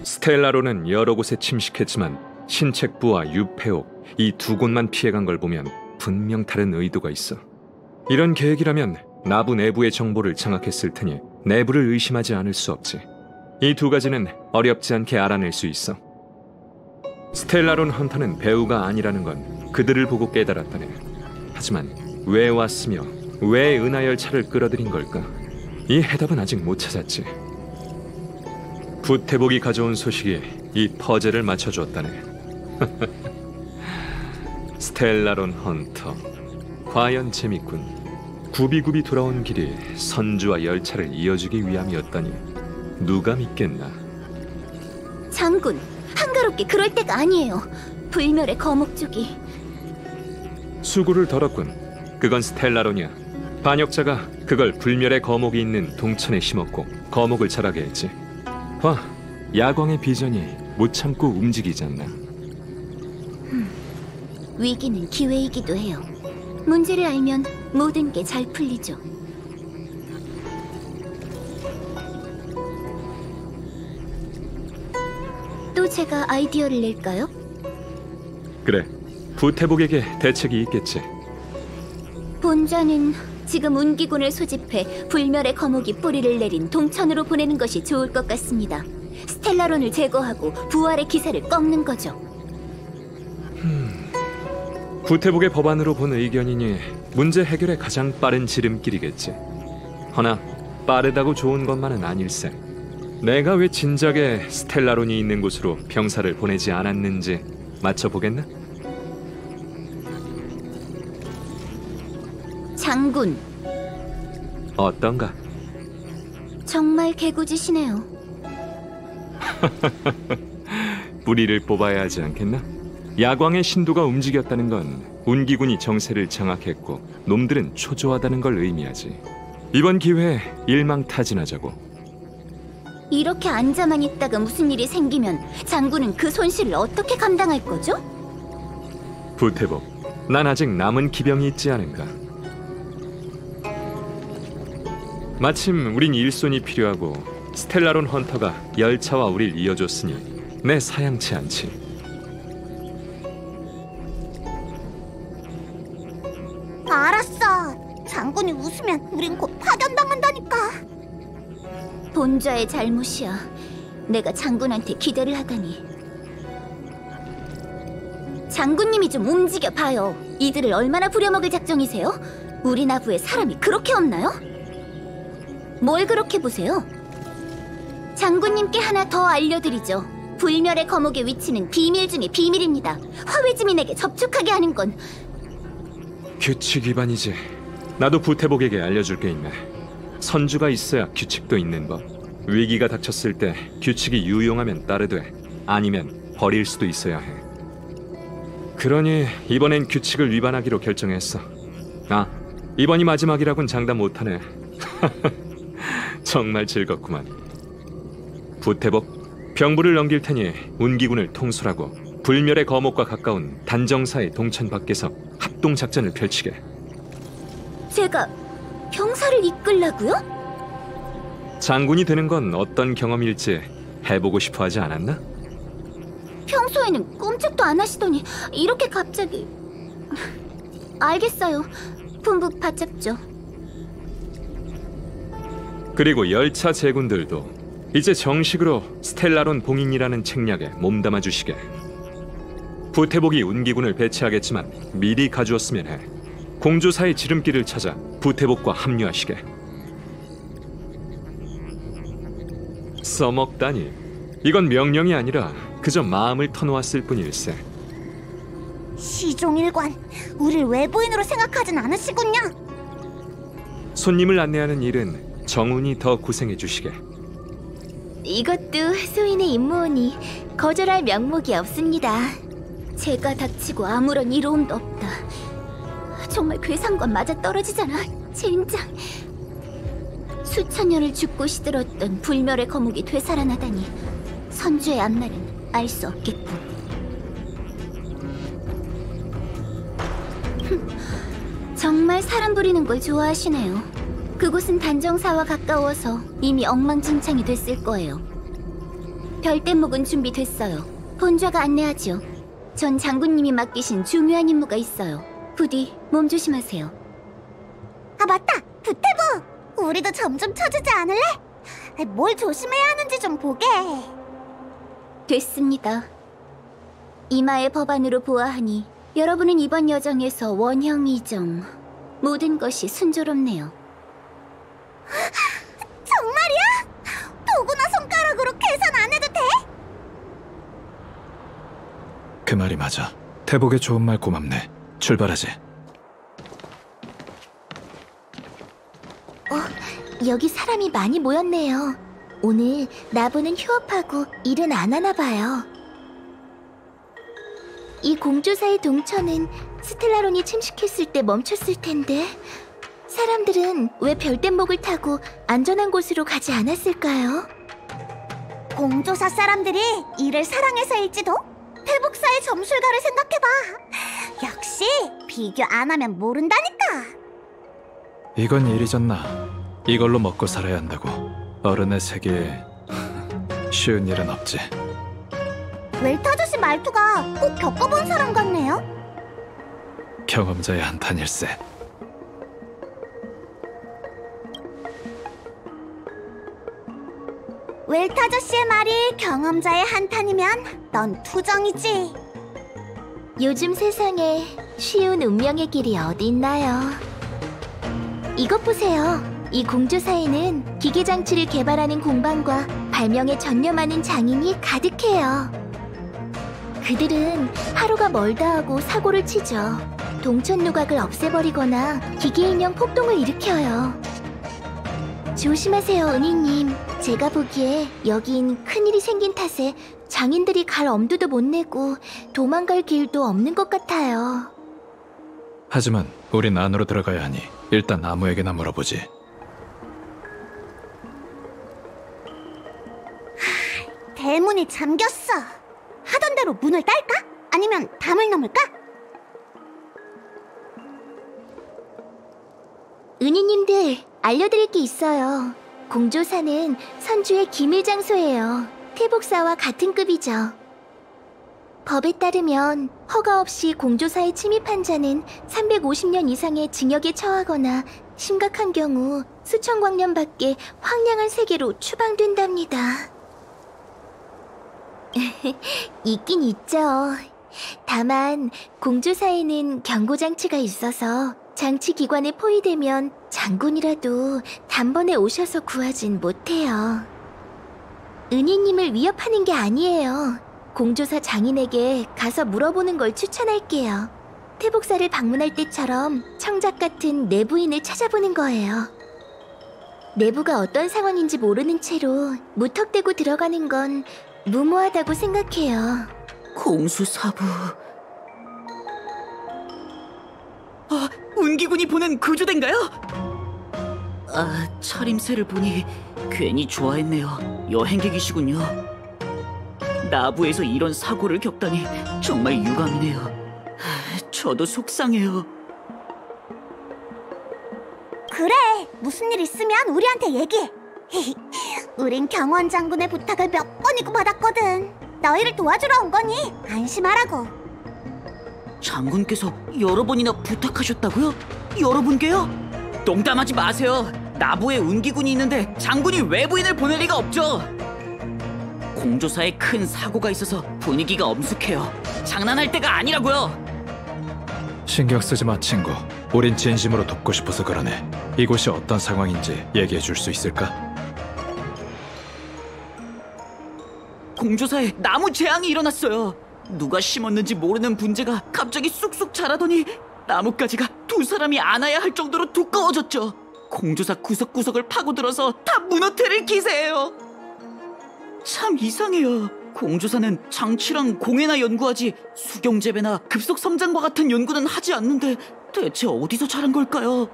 스텔라로는 여러 곳에 침식했지만 신책부와 유페옥 이 두 곳만 피해간 걸 보면 분명 다른 의도가 있어. 이런 계획이라면 나부 내부의 정보를 장악했을 테니 내부를 의심하지 않을 수 없지. 이 두 가지는 어렵지 않게 알아낼 수 있어. 스텔라론 헌터는 배우가 아니라는 건 그들을 보고 깨달았다네. 하지만 왜 왔으며 왜 은하열차를 끌어들인 걸까? 이 해답은 아직 못 찾았지. 부태복이 가져온 소식이 이 퍼즐을 맞춰주었다네. 스텔라론 헌터, 과연 재밌군. 굽이굽이 돌아온 길이 선주와 열차를 이어주기 위함이었다니 누가 믿겠나. 장군, 한가롭게 그럴 때가 아니에요. 불멸의 거목 쪽이. 수고를 덜었군. 그건 스텔라론이야. 반역자가 그걸 불멸의 거목이 있는 동천에 심었고 거목을 자라게 했지. 봐, 야광의 비전이 못 참고 움직이지 않나. 위기는 기회이기도 해요. 문제를 알면 모든 게 잘 풀리죠. 또 제가 아이디어를 낼까요? 그래, 부태복에게 대책이 있겠지. 본자는 지금 운기군을 소집해 불멸의 거목이 뿌리를 내린 동천으로 보내는 것이 좋을 것 같습니다. 스텔라론을 제거하고 부활의 기세를 꺾는 거죠. 부태복의 법안으로 본 의견이니 문제 해결의 가장 빠른 지름길이겠지. 허나 빠르다고 좋은 것만은 아닐세. 내가 왜 진작에 스텔라론이 있는 곳으로 병사를 보내지 않았는지 맞춰보겠나? 장군, 어떤가? 정말 개구지시네요. 뿌리를 뽑아야 하지 않겠나? 야광의 신도가 움직였다는 건 운기군이 정세를 장악했고 놈들은 초조하다는 걸 의미하지. 이번 기회에 일망타진하자고. 이렇게 앉아만 있다가 무슨 일이 생기면 장군은 그 손실을 어떻게 감당할 거죠? 부태복, 난 아직 남은 기병이 있지 않은가? 마침 우린 일손이 필요하고 스텔라론 헌터가 열차와 우릴 이어줬으니 내 사양치 않지. 알았어. 장군이 웃으면 우린 곧 파견당한다니까. 본자의 잘못이야. 내가 장군한테 기대를 하다니. 장군님이 좀 움직여 봐요. 이들을 얼마나 부려먹을 작정이세요? 우리 나부에 사람이 그렇게 없나요? 뭘 그렇게 보세요? 장군님께 하나 더 알려드리죠. 불멸의 거목의 위치는 비밀 중에 비밀입니다. 화웨지민에게 접촉하게 하는 건 규칙 위반이지. 나도 부태복에게 알려줄 게 있네. 선주가 있어야 규칙도 있는 법. 위기가 닥쳤을 때 규칙이 유용하면 따르되 아니면 버릴 수도 있어야 해. 그러니 이번엔 규칙을 위반하기로 결정했어. 아, 이번이 마지막이라곤 장담 못하네. 정말 즐겁구만. 부태복, 병부를 넘길 테니 운기군을 통솔하고 불멸의 거목과 가까운 단정사의 동천 밖에서 합동작전을 펼치게. 제가 병사를 이끌라고요? 장군이 되는 건 어떤 경험일지 해보고 싶어 하지 않았나? 평소에는 꼼짝도 안 하시더니 이렇게 갑자기... 알겠어요. 분부 받잡죠. 그리고 열차 제군들도 이제 정식으로 스텔라론 봉인이라는 책략에 몸담아 주시게. 부태복이 운기군을 배치하겠지만 미리 가주었으면 해. 공조사의 지름길을 찾아 부태복과 합류하시게. 써먹다니. 이건 명령이 아니라 그저 마음을 터놓았을 뿐일세. 시종일관, 우릴 외부인으로 생각하진 않으시군요. 손님을 안내하는 일은 정운이 더 고생해 주시게. 이것도 소인의 임무오니 거절할 명목이 없습니다. 제가 닥치고 아무런 이로움도 없다. 정말 괴상과 맞아 떨어지잖아, 젠장. 수천 년을 죽고 시들었던 불멸의 거목이 되살아나다니 선주의 앞날은 알 수 없겠군. 정말 사람 부리는 걸 좋아하시네요. 그곳은 단정사와 가까워서 이미 엉망진창이 됐을 거예요. 별대목은 준비됐어요. 본좌가 안내하죠. 전 장군님이 맡기신 중요한 임무가 있어요. 부디 몸 조심하세요. 아, 맞다! 부태부! 우리도 점 좀 쳐주지 않을래? 뭘 조심해야 하는지 좀 보게. 됐습니다. 이마의 법안으로 보아하니 여러분은 이번 여정에서 원형 이정 모든 것이 순조롭네요. 정말이야? 도구나 손가락으로 계산 안 해도 돼? 그 말이 맞아. 태복의 좋은 말 고맙네. 출발하지. 여기 사람이 많이 모였네요. 오늘 나부는 휴업하고 일은 안 하나 봐요. 이 공조사의 동천은 스텔라론이 침식했을 때 멈췄을 텐데 사람들은 왜 별대목을 타고 안전한 곳으로 가지 않았을까요? 공조사 사람들이 이를 사랑해서일지도? 태복사의 점술가를 생각해봐. 역시 비교 안 하면 모른다니까. 이건 일이잖나. 이걸로 먹고 살아야 한다고. 어른의 세계에 쉬운 일은 없지. 웰트 아저씨 말투가 꼭 겪어본 사람 같네요. 경험자의 한탄일세. 웰트 아저씨의 말이 경험자의 한탄이면 넌 투정이지. 요즘 세상에 쉬운 운명의 길이 어디 있나요? 이것 보세요. 이 공조사에는 기계장치를 개발하는 공방과 발명에 전념하는 장인이 가득해요. 그들은 하루가 멀다 하고 사고를 치죠. 동천 누각을 없애버리거나 기계인형 폭동을 일으켜요. 조심하세요, 은희님. 제가 보기에 여긴 큰일이 생긴 탓에 장인들이 갈 엄두도 못 내고 도망갈 길도 없는 것 같아요. 하지만 우린 안으로 들어가야 하니 일단 아무에게나 물어보지. 대문이 잠겼어. 하던 대로 문을 딸까? 아니면 담을 넘을까? 은희님들, 알려드릴 게 있어요. 공조사는 선주의 기밀 장소예요. 태복사와 같은 급이죠. 법에 따르면 허가 없이 공조사에 침입한 자는 350년 이상의 징역에 처하거나 심각한 경우 수천 광년 밖에 황량한 세계로 추방된답니다. 있긴 있죠. 다만 공조사에는 경고장치가 있어서 장치 기관에 포위되면 장군이라도 단번에 오셔서 구하진 못해요. 은희님을 위협하는 게 아니에요. 공조사 장인에게 가서 물어보는 걸 추천할게요. 태복사를 방문할 때처럼 청작 같은 내부인을 찾아보는 거예요. 내부가 어떤 상황인지 모르는 채로 무턱대고 들어가는 건 무모하다고 생각해요. 공수사부... 운기군이 보낸 구조대인가요? 차림새를 보니 괜히 좋아했네요. 여행객이시군요. 나부에서 이런 사고를 겪다니 정말 유감이네요. 저도 속상해요. 그래, 무슨 일 있으면 우리한테 얘기해. 우린 경원 장군의 부탁을 몇 번이고 받았거든. 너희를 도와주러 온 거니 안심하라고. 장군께서 여러 번이나 부탁하셨다고요? 여러분께요? 농담하지 마세요. 나부에 운기군이 있는데 장군이 외부인을 보낼 리가 없죠. 공조사에 큰 사고가 있어서 분위기가 엄숙해요. 장난할 때가 아니라고요. 신경 쓰지 마, 친구. 우린 진심으로 돕고 싶어서 그러네. 이곳이 어떤 상황인지 얘기해 줄 수 있을까? 공조사에 나무 재앙이 일어났어요. 누가 심었는지 모르는 분재가 갑자기 쑥쑥 자라더니 나뭇가지가 두 사람이 안아야 할 정도로 두꺼워졌죠. 공조사 구석구석을 파고들어서 다 무너뜨릴 기세예요. 참 이상해요. 공조사는 장치랑 공예나 연구하지 수경재배나 급속 성장과 같은 연구는 하지 않는데 대체 어디서 자란 걸까요?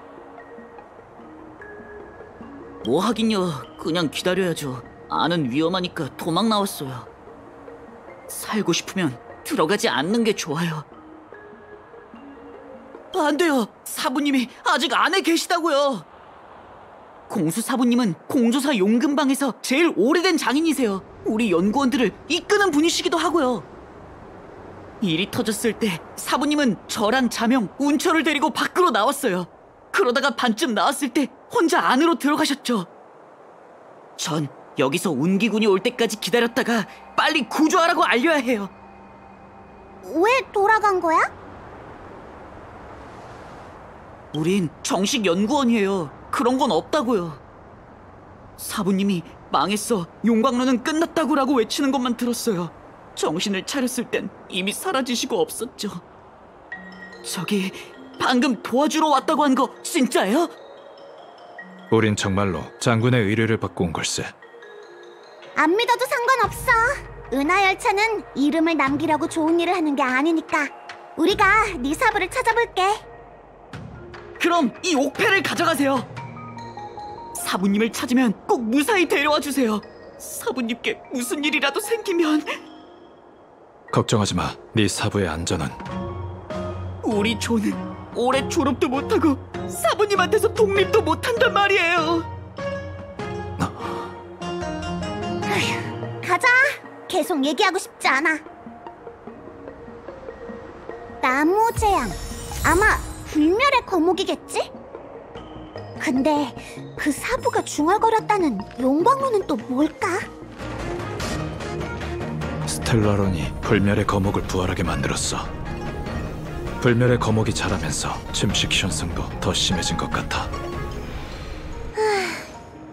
뭐 하긴요. 그냥 기다려야죠. 안은 위험하니까 도망 나왔어요. 살고 싶으면 들어가지 않는 게 좋아요. 안 돼요. 사부님이 아직 안에 계시다고요. 공수 사부님은 공조사 용금방에서 제일 오래된 장인이세요. 우리 연구원들을 이끄는 분이시기도 하고요. 일이 터졌을 때 사부님은 저랑 자명, 운철을 데리고 밖으로 나왔어요. 그러다가 반쯤 나왔을 때 혼자 안으로 들어가셨죠. 전 여기서 운기군이 올 때까지 기다렸다가 빨리 구조하라고 알려야 해요. 왜 돌아간 거야? 우린 정식 연구원이에요. 그런 건 없다고요. 사부님이 망했어, 용광로는 끝났다고라고 외치는 것만 들었어요. 정신을 차렸을 땐 이미 사라지시고 없었죠. 저기 방금 도와주러 왔다고 한 거 진짜예요? 우린 정말로 장군의 의뢰를 받고 온 걸세. 안 믿어도 상관없어. 은하열차는 이름을 남기려고 좋은 일을 하는 게 아니니까. 우리가 네 사부를 찾아볼게. 그럼 이 옥패를 가져가세요. 사부님을 찾으면 꼭 무사히 데려와 주세요. 사부님께 무슨 일이라도 생기면. 걱정하지 마. 네 사부의 안전은. 우리 조는 올해 졸업도 못하고 사부님한테서 독립도 못한단 말이에요. 가자. 계속 얘기하고 싶지 않아. 나무재앙. 아마 불멸의 거목이겠지? 근데 그 사부가 중얼거렸다는 용광로는 또 뭘까? 스텔라론이 불멸의 거목을 부활하게 만들었어. 불멸의 거목이 자라면서 침식 현상도 더 심해진 것 같아.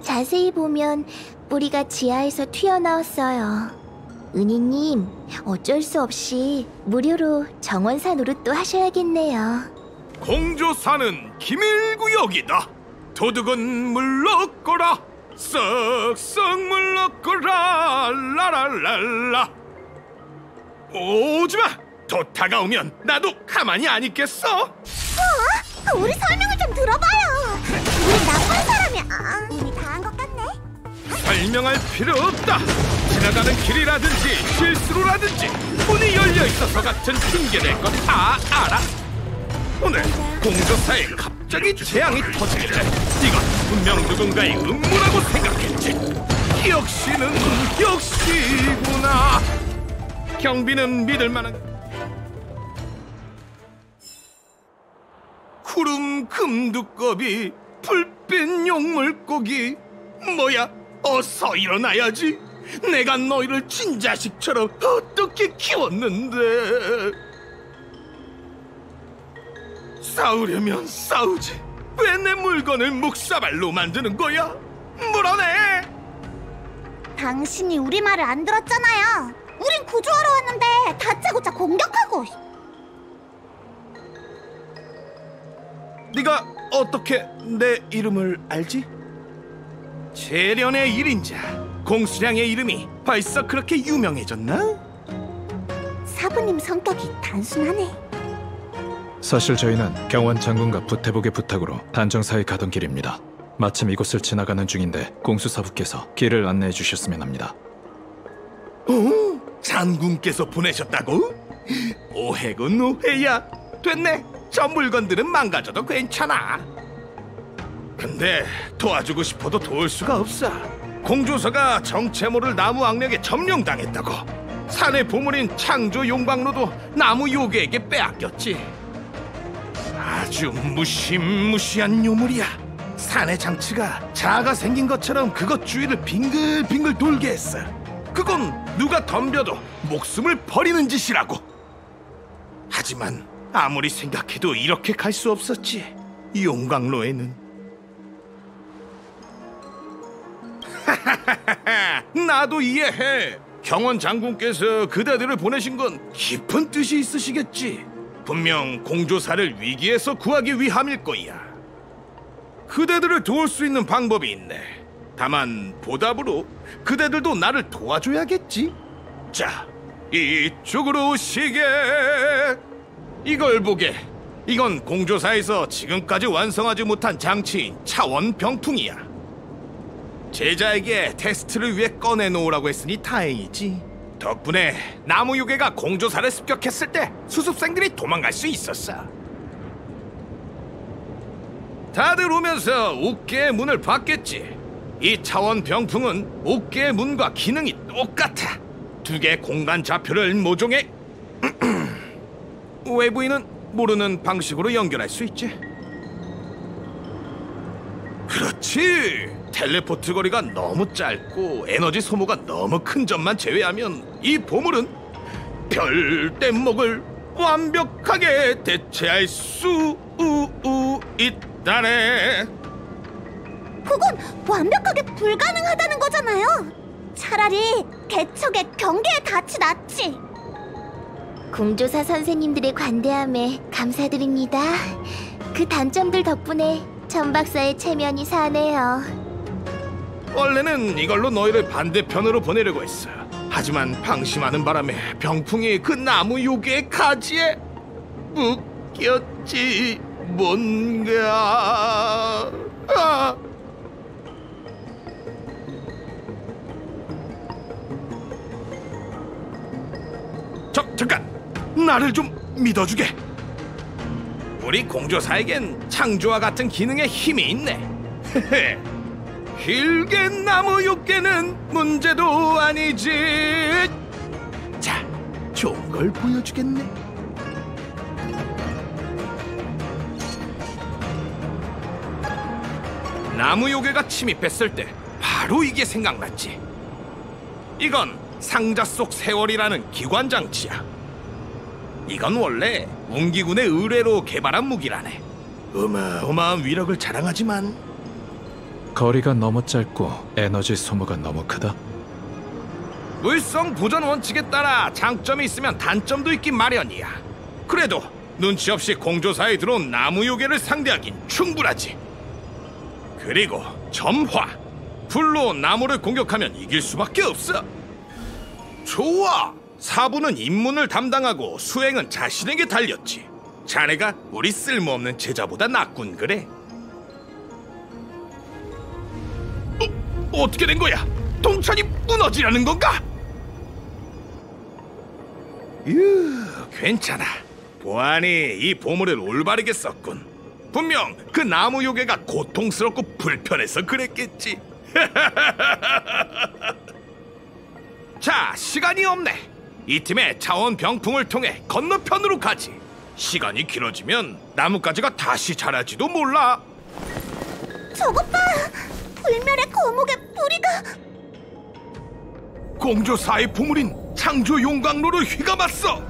자세히 보면 뿌리가 지하에서 튀어나왔어요. 은희님, 어쩔 수 없이 무료로 정원사 노릇도 하셔야겠네요. 공조사는 기밀구역이다. 도둑은 물러거라. 썩썩 물러거라. 라라랄라. 오지마. 더 다가오면 나도 가만히 안 있겠어. 우리 설명을 좀 들어봐요. 우리 나쁜 사람이야. 이미 다 한 것 같네. 설명할 필요 없다. 지나가는 길이라든지 실수로라든지 문이 열려 있어서 같은 핑계댈 거 다 알아. 오늘 공조사에 갑자기 재앙이 터지길래 이건 분명 누군가의 음모라고 생각했지. 역시구나. 경비는 믿을 만한. 구름 금두꺼비 불빛 용물고기. 뭐야, 어서 일어나야지. 내가 너희를 친자식처럼 어떻게 키웠는데. 싸우려면 싸우지. 왜 내 물건을 묵사발로 만드는 거야? 물어내. 당신이 우리 말을 안 들었잖아요. 우린 구조하러 왔는데 다짜고짜 공격하고. 네가 어떻게 내 이름을 알지? 재련의 1인자 공수량의 이름이 벌써 그렇게 유명해졌나? 사부님 성격이 단순하네. 사실 저희는 경원 장군과 부태복의 부탁으로 단정사에 가던 길입니다. 마침 이곳을 지나가는 중인데 공수사부께서 길을 안내해 주셨으면 합니다. 오, 장군께서 보내셨다고? 오해군 오해야. 됐네. 저 물건들은 망가져도 괜찮아. 근데 도와주고 싶어도 도울 수가 없어. 공조사가 정체 모를 나무 악령에 점령당했다고. 산의 보물인 창조 용광로도 나무 요괴에게 빼앗겼지. 아주 무시무시한 요물이야. 산의 장치가 자아가 생긴 것처럼 그것 주위를 빙글빙글 돌게 했어. 그건 누가 덤벼도 목숨을 버리는 짓이라고. 하지만 아무리 생각해도 이렇게 갈 수 없었지. 용광로에는. 나도 이해해. 경원 장군께서 그대들을 보내신 건 깊은 뜻이 있으시겠지. 분명 공조사를 위기에서 구하기 위함일 거야. 그대들을 도울 수 있는 방법이 있네. 다만 보답으로 그대들도 나를 도와줘야겠지. 자, 이쪽으로 오시게. 이걸 보게. 이건 공조사에서 지금까지 완성하지 못한 장치인 차원 병풍이야. 제자에게 테스트를 위해 꺼내놓으라고 했으니 다행이지. 덕분에 나무 요괴가 공조사를 습격했을 때 수습생들이 도망갈 수 있었어. 다들 오면서 옥계의 문을 봤겠지. 이 차원 병풍은 옥계의 문과 기능이 똑같아. 두 개의 공간 좌표를 모종해 외부인은 모르는 방식으로 연결할 수 있지. 그렇지. 텔레포트 거리가 너무 짧고 에너지 소모가 너무 큰 점만 제외하면 이 보물은 별 뗏목을 완벽하게 대체할 수 있다네. 그건 완벽하게 불가능하다는 거잖아요. 차라리 개척의 경계에 닿지 낫지. 공조사 선생님들의 관대함에 감사드립니다. 그 단점들 덕분에 전 박사의 체면이 사네요. 원래는 이걸로 너희를 반대편으로 보내려고 했어. 하지만 방심하는 바람에 병풍이 그 나무 요괴의 가지에 묶였지. 뭔가 잠깐! 나를 좀 믿어주게. 우리 공조사에겐 창조와 같은 기능에 힘이 있네. 길게 나무 요괴는 문제도 아니지. 자, 좋은 걸 보여주겠네. 나무 요괴가 침입했을 때 바로 이게 생각났지. 이건 상자 속 세월이라는 기관 장치야. 이건 원래 운기군의 의뢰로 개발한 무기라네. 어마어마한 위력을 자랑하지만 거리가 너무 짧고 에너지 소모가 너무 크다. 물성 보전 원칙에 따라 장점이 있으면 단점도 있긴 마련이야. 그래도 눈치 없이 공조사에 들어온 나무 요괴를 상대하긴 충분하지. 그리고 점화, 불로 나무를 공격하면 이길 수밖에 없어. 좋아, 사부는 입문을 담당하고 수행은 자신에게 달렸지. 자네가 우리 쓸모없는 제자보다 낫군 그래. 어떻게 된 거야? 동천이 무너지려는 건가? 괜찮아. 보아니 이 보물을 올바르게 썼군. 분명 그 나무 요괴가 고통스럽고 불편해서 그랬겠지. 자, 시간이 없네. 이 팀의 차원 병풍을 통해 건너편으로 가지. 시간이 길어지면 나뭇가지가 다시 자라지도 몰라. 저것 봐! 불멸의 거목의 뿌리가... 공조사의 보물인 창조 용광로를 휘감았어.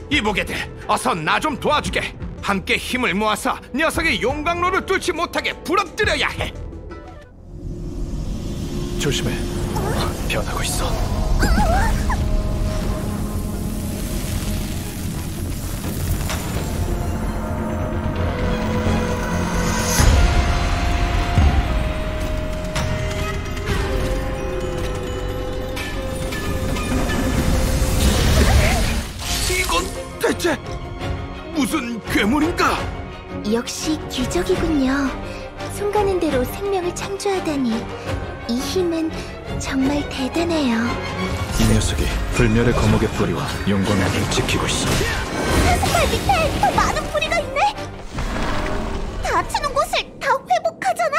이보게들, 어서 나 좀 도와주게. 함께 힘을 모아서 녀석의 용광로를 뚫지 못하게 부러뜨려야 해. 조심해. 변하고 있어. 이건 대체 무슨 괴물인가? 역시 기적이군요. 손가는 대로 생명을 창조하다니. 이 힘은 정말 대단해요. 이 녀석이 불멸의 거목의 뿌리와 용광로를 지키고 있어. 발 밑에 더 많은 뿌리가 있네? 다치는 곳을 다 회복하잖아.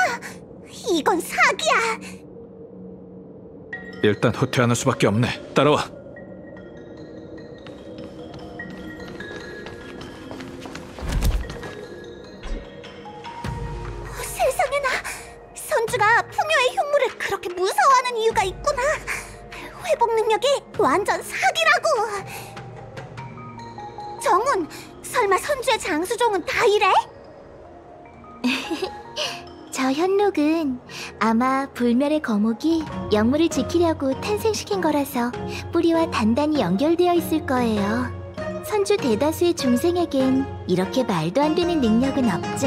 이건 사기야. 일단 후퇴하는 수밖에 없네. 따라와. 세상에나, 선주가 풍요의 흉물을 그렇게 무서워하는 이유가 있구나. 회복 능력이 완전 사기라고. 정훈, 설마 선주의 장수종은 다 이래? 저 현록은 아마 불멸의 거목이 영물을 지키려고 탄생시킨 거라서 뿌리와 단단히 연결되어 있을 거예요. 선주 대다수의 중생에겐 이렇게 말도 안 되는 능력은 없죠.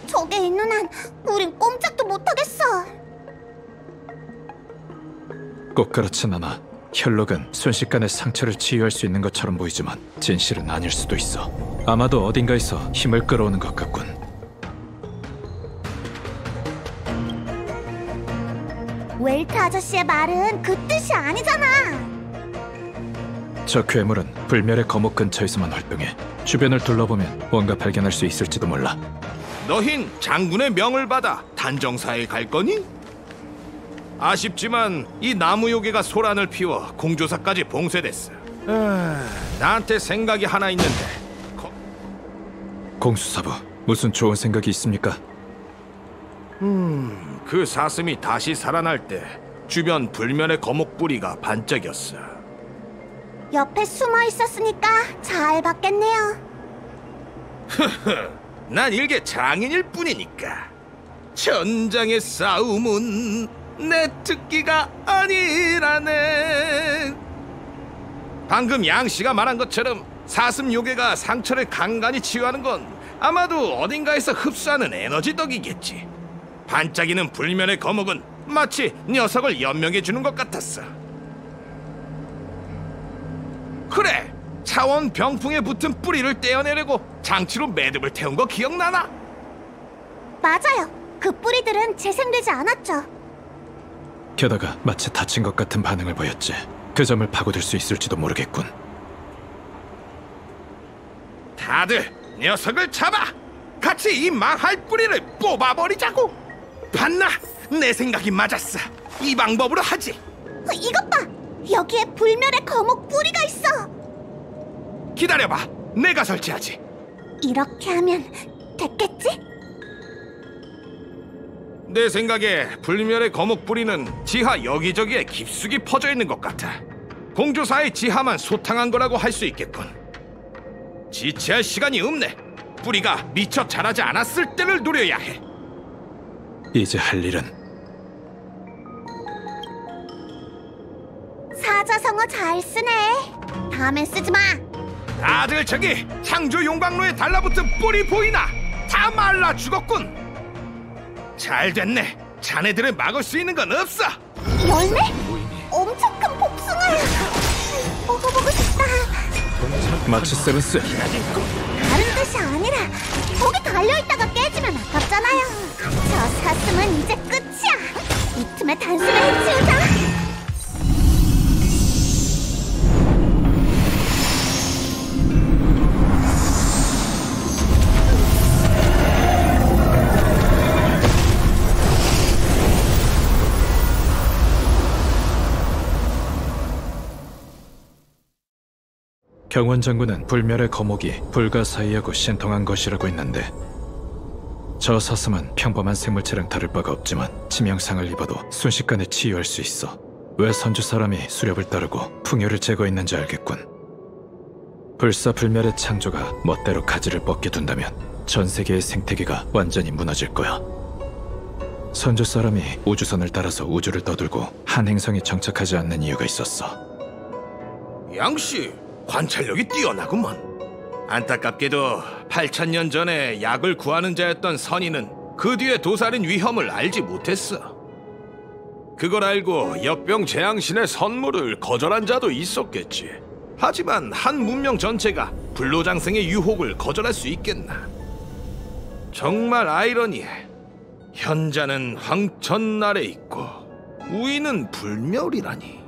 저게 있는 한 우린 꼼짝도 못하겠어. 꼭 그렇진 않아. 혈록은 순식간에 상처를 치유할 수 있는 것처럼 보이지만 진실은 아닐 수도 있어. 아마도 어딘가에서 힘을 끌어오는 것 같군. 웰트 아저씨의 말은 그 뜻이 아니잖아. 저 괴물은 불멸의 거목 근처에서만 활동해 주변을 둘러보면 뭔가 발견할 수 있을지도 몰라. 너흰 장군의 명을 받아 단정사에 갈 거니? 아쉽지만 이 나무 요괴가 소란을 피워 공조사까지 봉쇄됐어. 나한테 생각이 하나 있는데. 공수사부, 무슨 좋은 생각이 있습니까? 그 사슴이 다시 살아날 때 주변 불멸의 거목 뿌리가 반짝였어. 옆에 숨어 있었으니까 잘 봤겠네요. 난 일개 장인일 뿐이니까. 전장의 싸움은 내 특기가 아니라네. 방금 양씨가 말한 것처럼 사슴 요괴가 상처를 간간히 치유하는 건 아마도 어딘가에서 흡수하는 에너지 덕이겠지. 반짝이는 불멸의 거목은 마치 녀석을 연명해주는 것 같았어. 그래, 차원 병풍에 붙은 뿌리를 떼어내려고 장치로 매듭을 태운 거 기억나나? 맞아요. 그 뿌리들은 재생되지 않았죠. 게다가 마치 다친 것 같은 반응을 보였지. 그 점을 파고들 수 있을지도 모르겠군. 다들 녀석을 잡아! 같이 이 망할 뿌리를 뽑아버리자고! 봤나? 내 생각이 맞았어. 이 방법으로 하지. 이것 봐! 여기에 불멸의 거목 뿌리가 있어! 기다려봐. 내가 설치하지. 이렇게 하면 됐겠지? 내 생각에 불멸의 거목 뿌리는 지하 여기저기에 깊숙이 퍼져 있는 것 같아. 공조사의 지하만 소탕한 거라고 할 수 있겠군. 지체할 시간이 없네. 뿌리가 미처 자라지 않았을 때를 노려야 해. 이제 할 일은 사자성어 잘 쓰네. 다음엔 쓰지 마. 다들 저기 창조 용광로에 달라붙은 뿌리 보이나? 다 말라 죽었군. 잘 됐네. 자네들을 막을 수 있는 건 없어. 열매? 엄청 큰 복숭아. 먹어보고 싶다. 마치 세븐스. 다른 뜻이 아니라 거기 달려있다가 깨지면 아깝잖아요. 저 사슴은 이제 끝이야. 이 틈에 단숨에 해치우자. 경원 장군은 불멸의 거목이 불가사의하고 신통한 것이라고 했는데, 저 사슴은 평범한 생물체랑 다를 바가 없지만 치명상을 입어도 순식간에 치유할 수 있어. 왜 선주 사람이 수렵을 따르고 풍요를 제거했는지 알겠군. 불사불멸의 창조가 멋대로 가지를 뻗게 둔다면 전 세계의 생태계가 완전히 무너질 거야. 선주 사람이 우주선을 따라서 우주를 떠돌고 한 행성에 정착하지 않는 이유가 있었어. 양씨, 관찰력이 뛰어나구먼. 안타깝게도 8000년 전에 약을 구하는 자였던 선인은 그 뒤에 도사린 위험을 알지 못했어. 그걸 알고 역병 재앙신의 선물을 거절한 자도 있었겠지. 하지만 한 문명 전체가 불로장생의 유혹을 거절할 수 있겠나. 정말 아이러니해. 현자는 황천날에 있고 우위는 불멸이라니.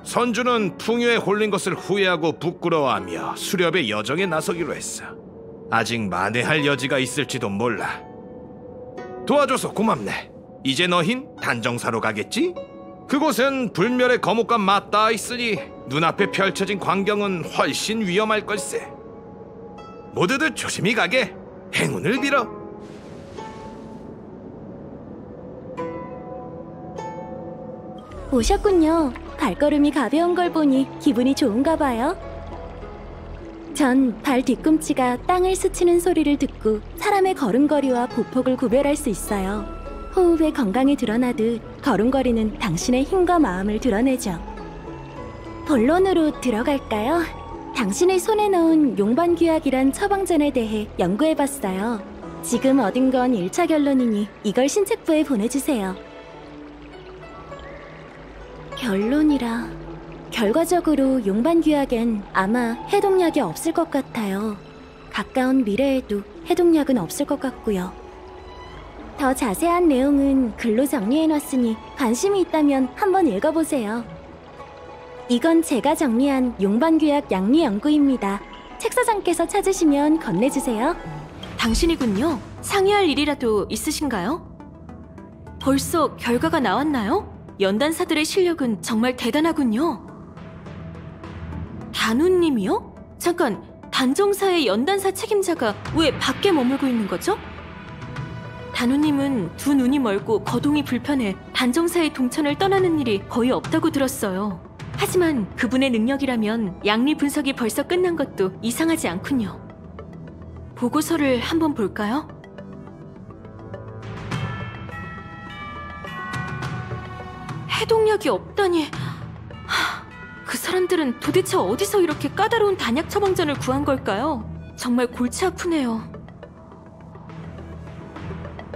선주는 풍요에 홀린 것을 후회하고 부끄러워하며 수렵의 여정에 나서기로 했어. 아직 만회할 여지가 있을지도 몰라. 도와줘서 고맙네. 이제 너흰 단정사로 가겠지? 그곳은 불멸의 거목과 맞닿아 있으니 눈앞에 펼쳐진 광경은 훨씬 위험할 걸세. 모두들 조심히 가게. 행운을 빌어. 오셨군요. 발걸음이 가벼운 걸 보니 기분이 좋은가 봐요. 전 발 뒤꿈치가 땅을 스치는 소리를 듣고 사람의 걸음걸이와 보폭을 구별할 수 있어요. 호흡의 건강이 드러나듯 걸음걸이는 당신의 힘과 마음을 드러내죠. 본론으로 들어갈까요? 당신의 손에 넣은 용반규약이란 처방전에 대해 연구해봤어요. 지금 얻은 건 1차 결론이니 이걸 신책부에 보내주세요. 결론이라... 결과적으로 용반규약엔 아마 해독약이 없을 것 같아요. 가까운 미래에도 해독약은 없을 것 같고요. 더 자세한 내용은 글로 정리해놨으니 관심이 있다면 한번 읽어보세요. 이건 제가 정리한 용반규약 양리 연구입니다. 책사장께서 찾으시면 건네주세요. 당신이군요. 상의할 일이라도 있으신가요? 벌써 결과가 나왔나요? 연단사들의 실력은 정말 대단하군요. 단우님이요? 잠깐, 단정사의 연단사 책임자가 왜 밖에 머물고 있는 거죠? 단우님은 두 눈이 멀고 거동이 불편해 단정사의 동천을 떠나는 일이 거의 없다고 들었어요. 하지만 그분의 능력이라면 양리 분석이 벌써 끝난 것도 이상하지 않군요. 보고서를 한번 볼까요? 해독력이 없다니... 그 사람들은 도대체 어디서 이렇게 까다로운 단약 처방전을 구한 걸까요? 정말 골치 아프네요.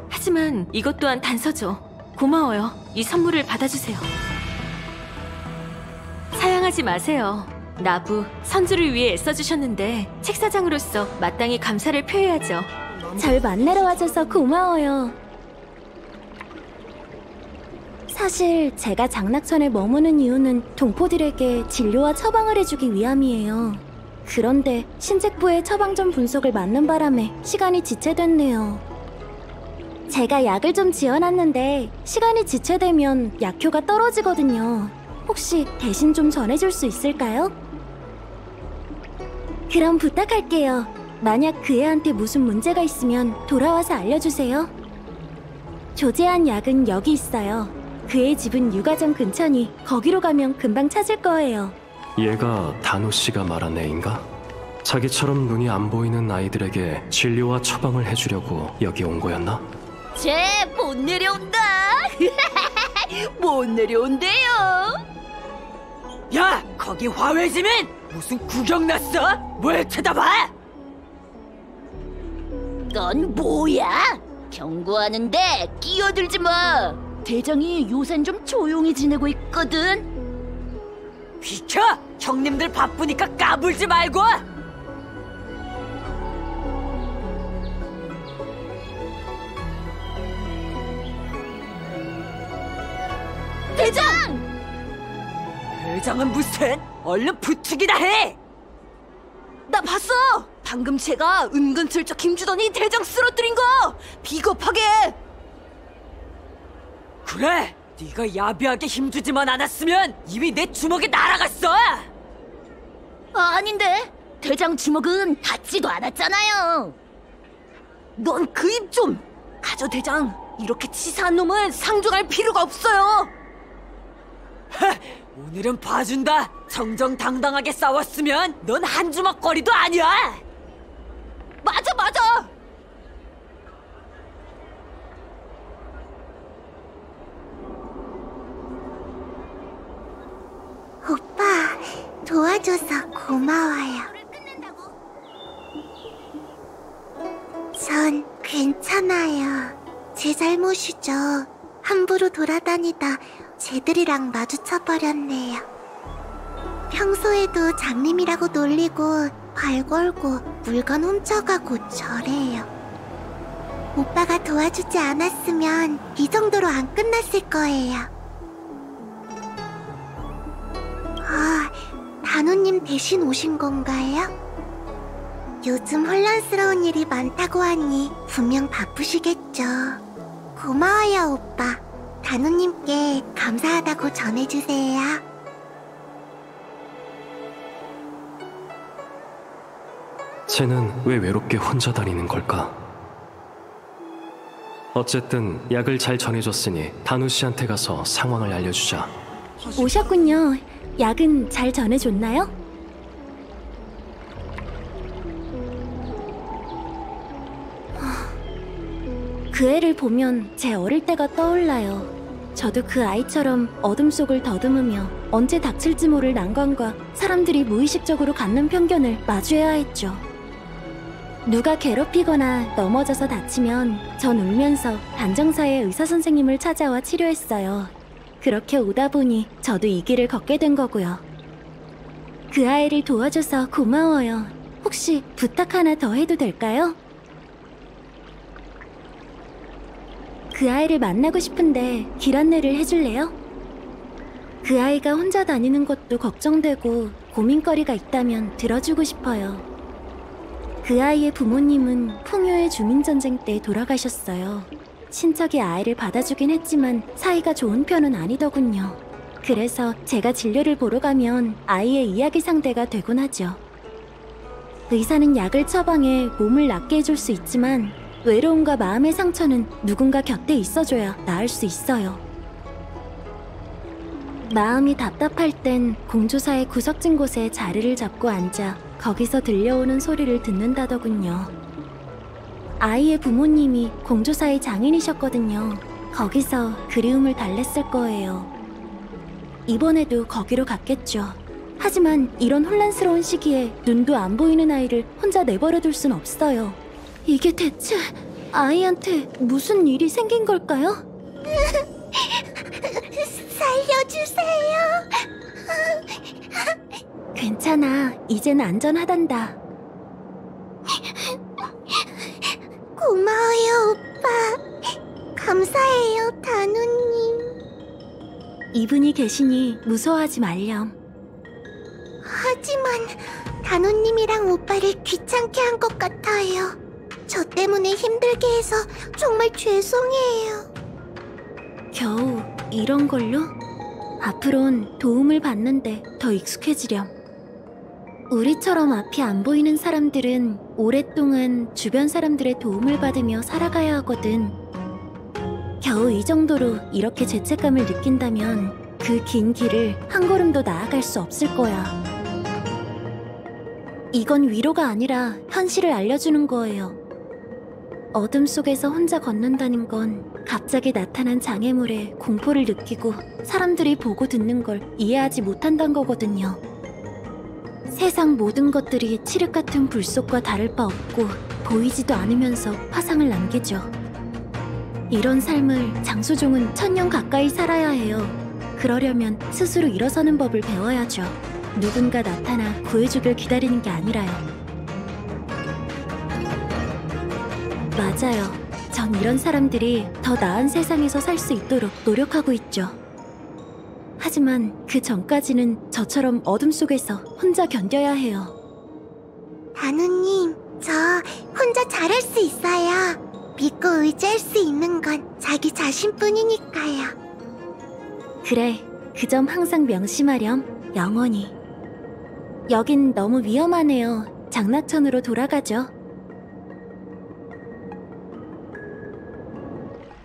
하지만 이것 또한 단서죠. 고마워요. 이 선물을 받아주세요. 사양하지 마세요. 나부, 선주를 위해 애써주셨는데 책사장으로서 마땅히 감사를 표해야죠. 절 만나러 와줘서 고마워요. 사실 제가 장락천에 머무는 이유는 동포들에게 진료와 처방을 해주기 위함이에요. 그런데 신책부의 처방전 분석을 맡는 바람에 시간이 지체됐네요. 제가 약을 좀 지어놨는데 시간이 지체되면 약효가 떨어지거든요. 혹시 대신 좀 전해줄 수 있을까요? 그럼 부탁할게요. 만약 그 애한테 무슨 문제가 있으면 돌아와서 알려주세요. 조제한 약은 여기 있어요. 그의 집은 육아정 근처니 거기로 가면 금방 찾을 거예요. 얘가 단우 씨가 말한 애인가? 자기처럼 눈이 안 보이는 아이들에게 진료와 처방을 해주려고 여기 온 거였나? 쟤 못 내려온다. 못 내려온대요. 야, 거기 화훼지민! 무슨 구경 났어? 뭘 쳐다봐? 넌 뭐야? 경고하는데 끼어들지 마. 대장이 요샌 좀 조용히 지내고 있거든. 비켜! 형님들 바쁘니까 까불지 말고! 대장! 대장은 무슨? 얼른 부축이나 해! 나 봤어! 방금 쟤가 은근슬쩍 힘주더니 대장 쓰러뜨린 거! 비겁하게! 그래! 네가 야비하게 힘주지만 않았으면 이미 내 주먹에 날아갔어! 아닌데! 대장 주먹은 닿지도 않았잖아요! 넌 그 입 좀! 가져 대장! 이렇게 치사한 놈은 상종할 필요가 없어요! 오늘은 봐준다! 정정당당하게 싸웠으면 넌 한 주먹거리도 아니야! 맞아 맞아! 오빠, 도와줘서 고마워요. 전 괜찮아요. 제 잘못이죠. 함부로 돌아다니다 쟤들이랑 마주쳐버렸네요. 평소에도 장님이라고 놀리고 발 걸고 물건 훔쳐가고 저래요. 오빠가 도와주지 않았으면 이 정도로 안 끝났을 거예요. 아, 단우님 대신 오신 건가요? 요즘 혼란스러운 일이 많다고 하니 분명 바쁘시겠죠. 고마워요, 오빠. 단우님께 감사하다고 전해주세요. 쟤는 왜 외롭게 혼자 다니는 걸까? 어쨌든 약을 잘 전해줬으니 단우 씨한테 가서 상황을 알려주자. 오셨군요. 약은 잘 전해줬나요? 그 애를 보면 제 어릴 때가 떠올라요. 저도 그 아이처럼 어둠 속을 더듬으며 언제 닥칠지 모를 난관과 사람들이 무의식적으로 갖는 편견을 마주해야 했죠. 누가 괴롭히거나 넘어져서 다치면 전 울면서 단정사의 의사선생님을 찾아와 치료했어요. 그렇게 오다 보니 저도 이 길을 걷게 된 거고요. 그 아이를 도와줘서 고마워요. 혹시 부탁 하나 더 해도 될까요? 그 아이를 만나고 싶은데 길 안내를 해줄래요? 그 아이가 혼자 다니는 것도 걱정되고 고민거리가 있다면 들어주고 싶어요. 그 아이의 부모님은 풍요의 주민전쟁 때 돌아가셨어요. 친척이 아이를 받아주긴 했지만 사이가 좋은 편은 아니더군요. 그래서 제가 진료를 보러 가면 아이의 이야기 상대가 되곤 하죠. 의사는 약을 처방해 몸을 낫게 해줄 수 있지만 외로움과 마음의 상처는 누군가 곁에 있어줘야 나을 수 있어요. 마음이 답답할 땐 공조사의 구석진 곳에 자리를 잡고 앉아 거기서 들려오는 소리를 듣는다더군요. 아이의 부모님이 공조사의 장인이셨거든요. 거기서 그리움을 달랬을 거예요. 이번에도 거기로 갔겠죠. 하지만 이런 혼란스러운 시기에 눈도 안 보이는 아이를 혼자 내버려둘 순 없어요. 이게 대체 아이한테 무슨 일이 생긴 걸까요? 살려주세요. 괜찮아. 이젠 안전하단다. 고마워요, 오빠. 감사해요, 단우님. 이분이 계시니 무서워하지 말렴. 하지만 단우님이랑 오빠를 귀찮게 한 것 같아요. 저 때문에 힘들게 해서 정말 죄송해요. 겨우 이런 걸로? 앞으론 도움을 받는데 더 익숙해지렴. 우리처럼 앞이 안 보이는 사람들은 오랫동안 주변 사람들의 도움을 받으며 살아가야 하거든. 겨우 이 정도로 이렇게 죄책감을 느낀다면 그 긴 길을 한 걸음도 나아갈 수 없을 거야. 이건 위로가 아니라 현실을 알려주는 거예요. 어둠 속에서 혼자 걷는다는 건 갑자기 나타난 장애물에 공포를 느끼고 사람들이 보고 듣는 걸 이해하지 못한다는 거거든요. 세상 모든 것들이 칠흑 같은 불 속과 다를 바 없고 보이지도 않으면서 화상을 남기죠. 이런 삶을 장수종은 1000년 가까이 살아야 해요. 그러려면 스스로 일어서는 법을 배워야죠. 누군가 나타나 구해주길 기다리는 게 아니라요. 맞아요. 전 이런 사람들이 더 나은 세상에서 살 수 있도록 노력하고 있죠. 하지만 그 전까지는 저처럼 어둠 속에서 혼자 견뎌야 해요. 단우님, 저 혼자 잘할 수 있어요. 믿고 의지할 수 있는 건 자기 자신뿐이니까요. 그래, 그 점 항상 명심하렴. 영원히. 여긴 너무 위험하네요. 장락천으로 돌아가죠.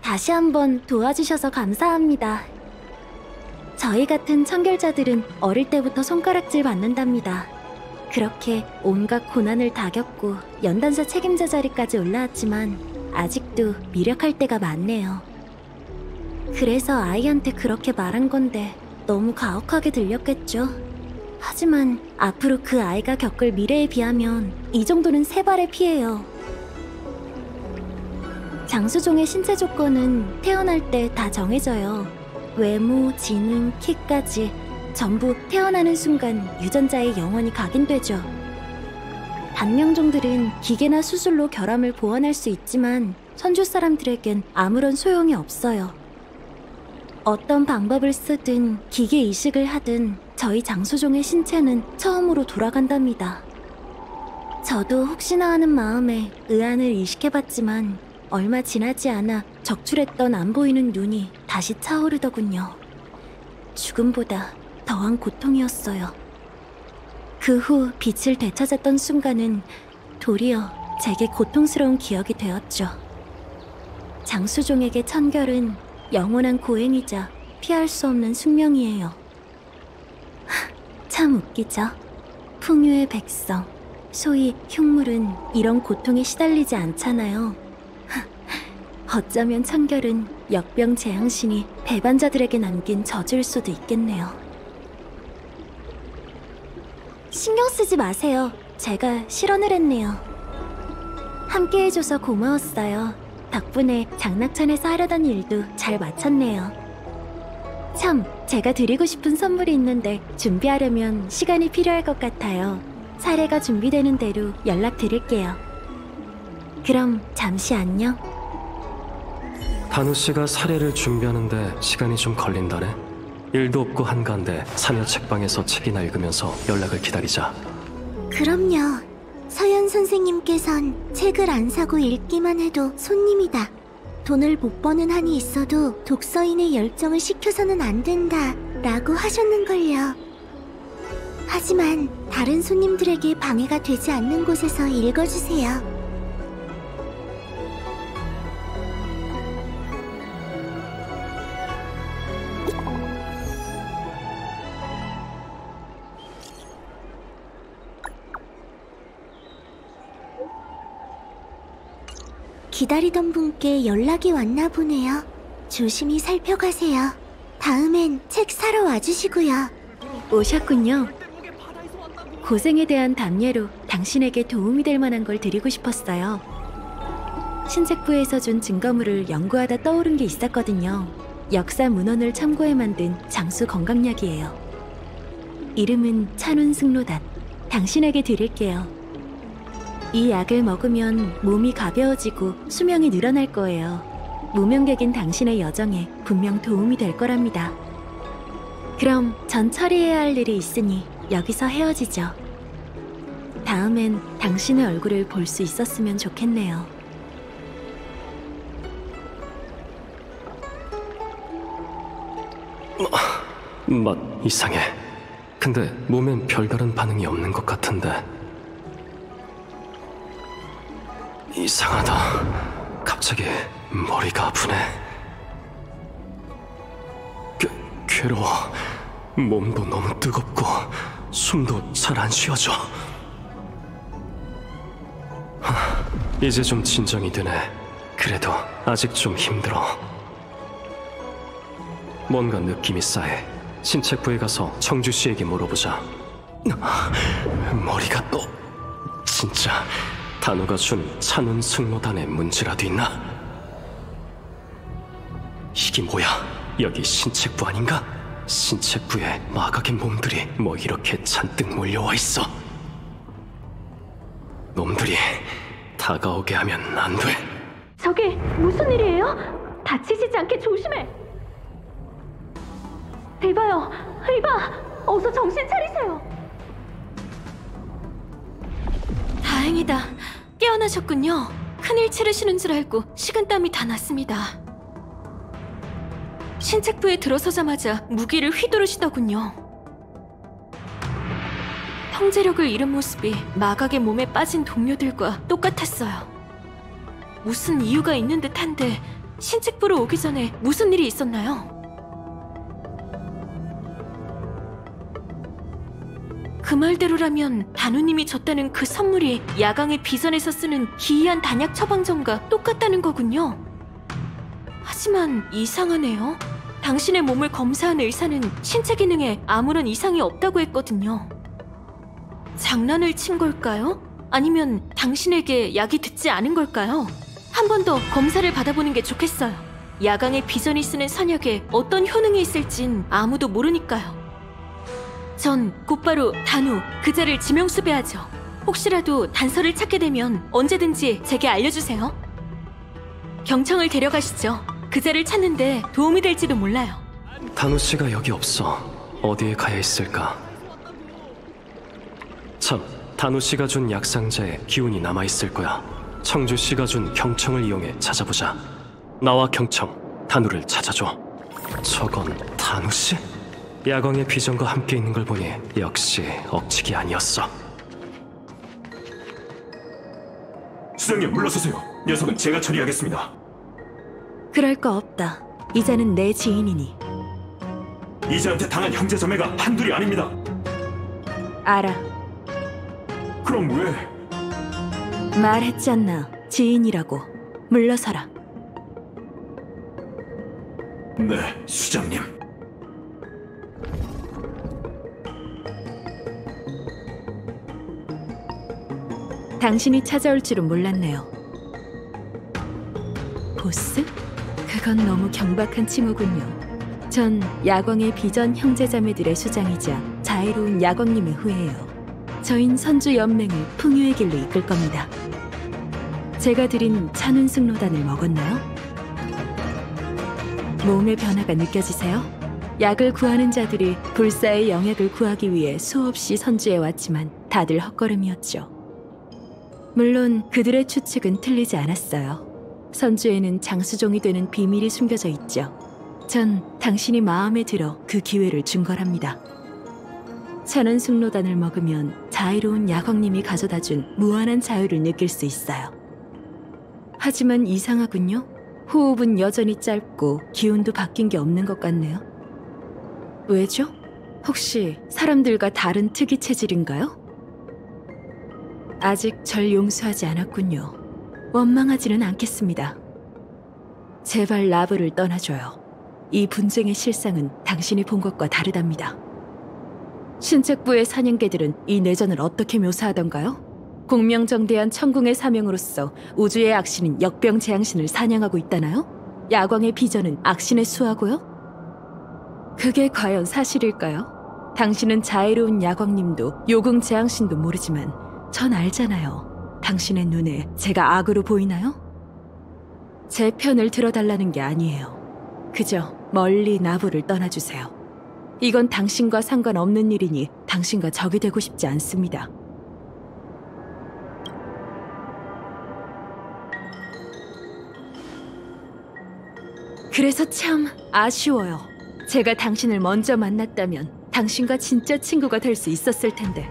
다시 한번 도와주셔서 감사합니다. 저희 같은 청결자들은 어릴 때부터 손가락질 받는답니다. 그렇게 온갖 고난을 다 겪고 연단사 책임자 자리까지 올라왔지만 아직도 미력할 때가 많네요. 그래서 아이한테 그렇게 말한 건데 너무 가혹하게 들렸겠죠? 하지만 앞으로 그 아이가 겪을 미래에 비하면 이 정도는 세 발의 피해요. 장수종의 신체 조건은 태어날 때 다 정해져요. 외모, 지능, 키까지 전부 태어나는 순간 유전자에 영원히 각인되죠. 단명종들은 기계나 수술로 결함을 보완할 수 있지만 선주 사람들에겐 아무런 소용이 없어요. 어떤 방법을 쓰든 기계 이식을 하든 저희 장수종의 신체는 처음으로 돌아간답니다. 저도 혹시나 하는 마음에 의안을 이식해봤지만 얼마 지나지 않아 적출했던 안 보이는 눈이 다시 차오르더군요. 죽음보다 더한 고통이었어요. 그 후 빛을 되찾았던 순간은 도리어 제게 고통스러운 기억이 되었죠. 장수종에게 천결은 영원한 고행이자 피할 수 없는 숙명이에요. 참 웃기죠? 풍요의 백성, 소위 흉물은 이런 고통에 시달리지 않잖아요. 어쩌면 천결은 역병 재앙신이 배반자들에게 남긴 저주일 수도 있겠네요. 신경 쓰지 마세요. 제가 실언을 했네요. 함께 해줘서 고마웠어요. 덕분에 장락천에서 하려던 일도 잘 마쳤네요. 참, 제가 드리고 싶은 선물이 있는데 준비하려면 시간이 필요할 것 같아요. 사례가 준비되는 대로 연락드릴게요. 그럼 잠시 안녕. 단우 씨가 사례를 준비하는데 시간이 좀 걸린다네. 일도 없고 한가한데 사녀 책방에서 책이나 읽으면서 연락을 기다리자. 그럼요. 서연 선생님께선 책을 안 사고 읽기만 해도 손님이다. 돈을 못 버는 한이 있어도 독서인의 열정을 식혀서는 안 된다 라고 하셨는걸요. 하지만 다른 손님들에게 방해가 되지 않는 곳에서 읽어주세요. 기다리던 분께 연락이 왔나 보네요. 조심히 살펴가세요. 다음엔 책 사러 와주시고요. 오셨군요. 고생에 대한 답례로 당신에게 도움이 될 만한 걸 드리고 싶었어요. 신책부에서 준 증거물을 연구하다 떠오른 게 있었거든요. 역사 문헌을 참고해 만든 장수 건강약이에요. 이름은 찬운승로단. 당신에게 드릴게요. 이 약을 먹으면 몸이 가벼워지고 수명이 늘어날 거예요. 무명객인 당신의 여정에 분명 도움이 될 거랍니다. 그럼 전 처리해야 할 일이 있으니 여기서 헤어지죠. 다음엔 당신의 얼굴을 볼 수 있었으면 좋겠네요. 맛 이상해. 근데 몸엔 별다른 반응이 없는 것 같은데. 이상하다. 갑자기 머리가 아프네. 괴로워. 몸도 너무 뜨겁고 숨도 잘 안 쉬어져. 이제 좀 진정이 되네. 그래도 아직 좀 힘들어. 뭔가 느낌이 싸해. 신책부에 가서 청주 씨에게 물어보자. 머리가 또 진짜 단우가 준 찬운 승로단의 문지라도 있나? 이게 뭐야? 여기 신책부 아닌가? 신책부에 마각의 몸들이 뭐 이렇게 잔뜩 몰려와 있어. 놈들이 다가오게 하면 안 돼. 저게 무슨 일이에요? 다치시지 않게 조심해. 대봐요. 이봐. 어서 정신 차리세요. 다행이다. 깨어나셨군요. 큰일 치르시는 줄 알고 식은땀이 다 났습니다. 신책부에 들어서자마자 무기를 휘두르시더군요. 통제력을 잃은 모습이 마각의 몸에 빠진 동료들과 똑같았어요. 무슨 이유가 있는 듯한데 신책부로 오기 전에 무슨 일이 있었나요? 그 말대로라면 단우님이 줬다는 그 선물이 야광의 비전에서 쓰는 기이한 단약 처방전과 똑같다는 거군요. 하지만 이상하네요. 당신의 몸을 검사한 의사는 신체 기능에 아무런 이상이 없다고 했거든요. 장난을 친 걸까요? 아니면 당신에게 약이 듣지 않은 걸까요? 한 번 더 검사를 받아보는 게 좋겠어요. 야광의 비전이 쓰는 선약에 어떤 효능이 있을진 아무도 모르니까요. 전 곧바로 단우, 그자를 지명수배하죠. 혹시라도 단서를 찾게 되면 언제든지 제게 알려주세요. 경청을 데려가시죠. 그자를 찾는데 도움이 될지도 몰라요. 단우 씨가 여기 없어. 어디에 가야 있을까? 참, 단우 씨가 준 약상자에 기운이 남아있을 거야. 청주 씨가 준 경청을 이용해 찾아보자. 나와 경청, 단우를 찾아줘. 저건 단우 씨? 야광의 비전과 함께 있는 걸 보니 역시 억측이 아니었어. 수장님, 물러서세요. 녀석은 제가 처리하겠습니다. 그럴 거 없다. 이자는 내 지인이니. 이자한테 당한 형제 자매가 한둘이 아닙니다. 알아. 그럼 왜? 말했잖아. 지인이라고. 물러서라. 네, 수장님. 당신이 찾아올 줄은 몰랐네요. 보스? 그건 너무 경박한 칭호군요. 전 야광의 비전 형제자매들의 수장이자 자애로운 야광님의 후예요. 저흰 선주 연맹을 풍요의 길로 이끌 겁니다. 제가 드린 찬운승로단을 먹었나요? 몸의 변화가 느껴지세요? 약을 구하는 자들이 불사의 영약을 구하기 위해 수없이 선주해 왔지만 다들 헛걸음이었죠. 물론 그들의 추측은 틀리지 않았어요. 선주에는 장수종이 되는 비밀이 숨겨져 있죠. 전 당신이 마음에 들어 그 기회를 준 거랍니다. 천연 숙로단을 먹으면 자유로운 야광님이 가져다준 무한한 자유를 느낄 수 있어요. 하지만 이상하군요. 호흡은 여전히 짧고 기운도 바뀐 게 없는 것 같네요. 왜죠? 혹시 사람들과 다른 특이 체질인가요? 아직 절 용서하지 않았군요. 원망하지는 않겠습니다. 제발 라브를 떠나줘요. 이 분쟁의 실상은 당신이 본 것과 다르답니다. 신책부의 사냥개들은 이 내전을 어떻게 묘사하던가요? 공명정대한 천궁의 사명으로서 우주의 악신은 역병재앙신을 사냥하고 있다나요? 야광의 비전은 악신의 수하고요? 그게 과연 사실일까요? 당신은 자애로운 야광님도 요궁재앙신도 모르지만 전 알잖아요. 당신의 눈에 제가 악으로 보이나요? 제 편을 들어달라는 게 아니에요. 그저 멀리 나부를 떠나주세요. 이건 당신과 상관없는 일이니 당신과 적이 되고 싶지 않습니다. 그래서 참 아쉬워요. 제가 당신을 먼저 만났다면 당신과 진짜 친구가 될 수 있었을 텐데.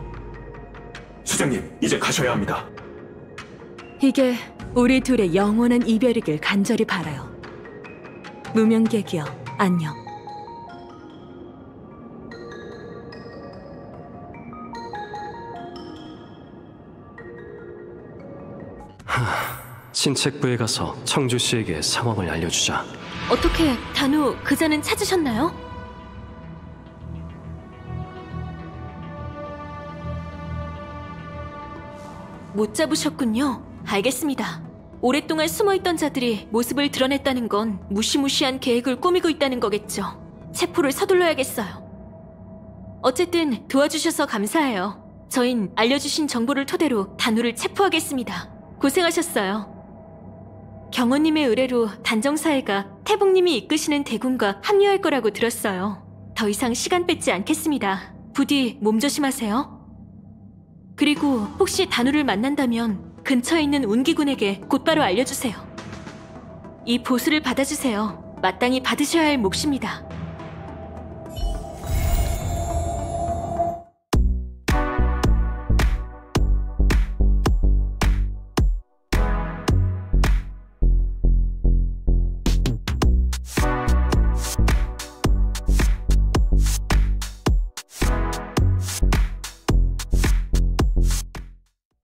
수장님, 이제 가셔야 합니다. 이게 우리 둘의 영원한 이별이길 간절히 바라요. 무명객이여, 안녕. 신책부에 가서 청주 씨에게 상황을 알려주자. 어떻게 단우 그자는 찾으셨나요? 못 잡으셨군요. 알겠습니다. 오랫동안 숨어있던 자들이 모습을 드러냈다는 건 무시무시한 계획을 꾸미고 있다는 거겠죠. 체포를 서둘러야겠어요. 어쨌든 도와주셔서 감사해요. 저흰 알려주신 정보를 토대로 단우를 체포하겠습니다. 고생하셨어요. 경호님의 의뢰로 단정사회가 태봉님이 이끄시는 대군과 합류할 거라고 들었어요. 더 이상 시간 뺏지 않겠습니다. 부디 몸 조심하세요. 그리고 혹시 단우를 만난다면 근처에 있는 운기군에게 곧바로 알려주세요. 이 보수를 받아주세요. 마땅히 받으셔야 할 몫입니다.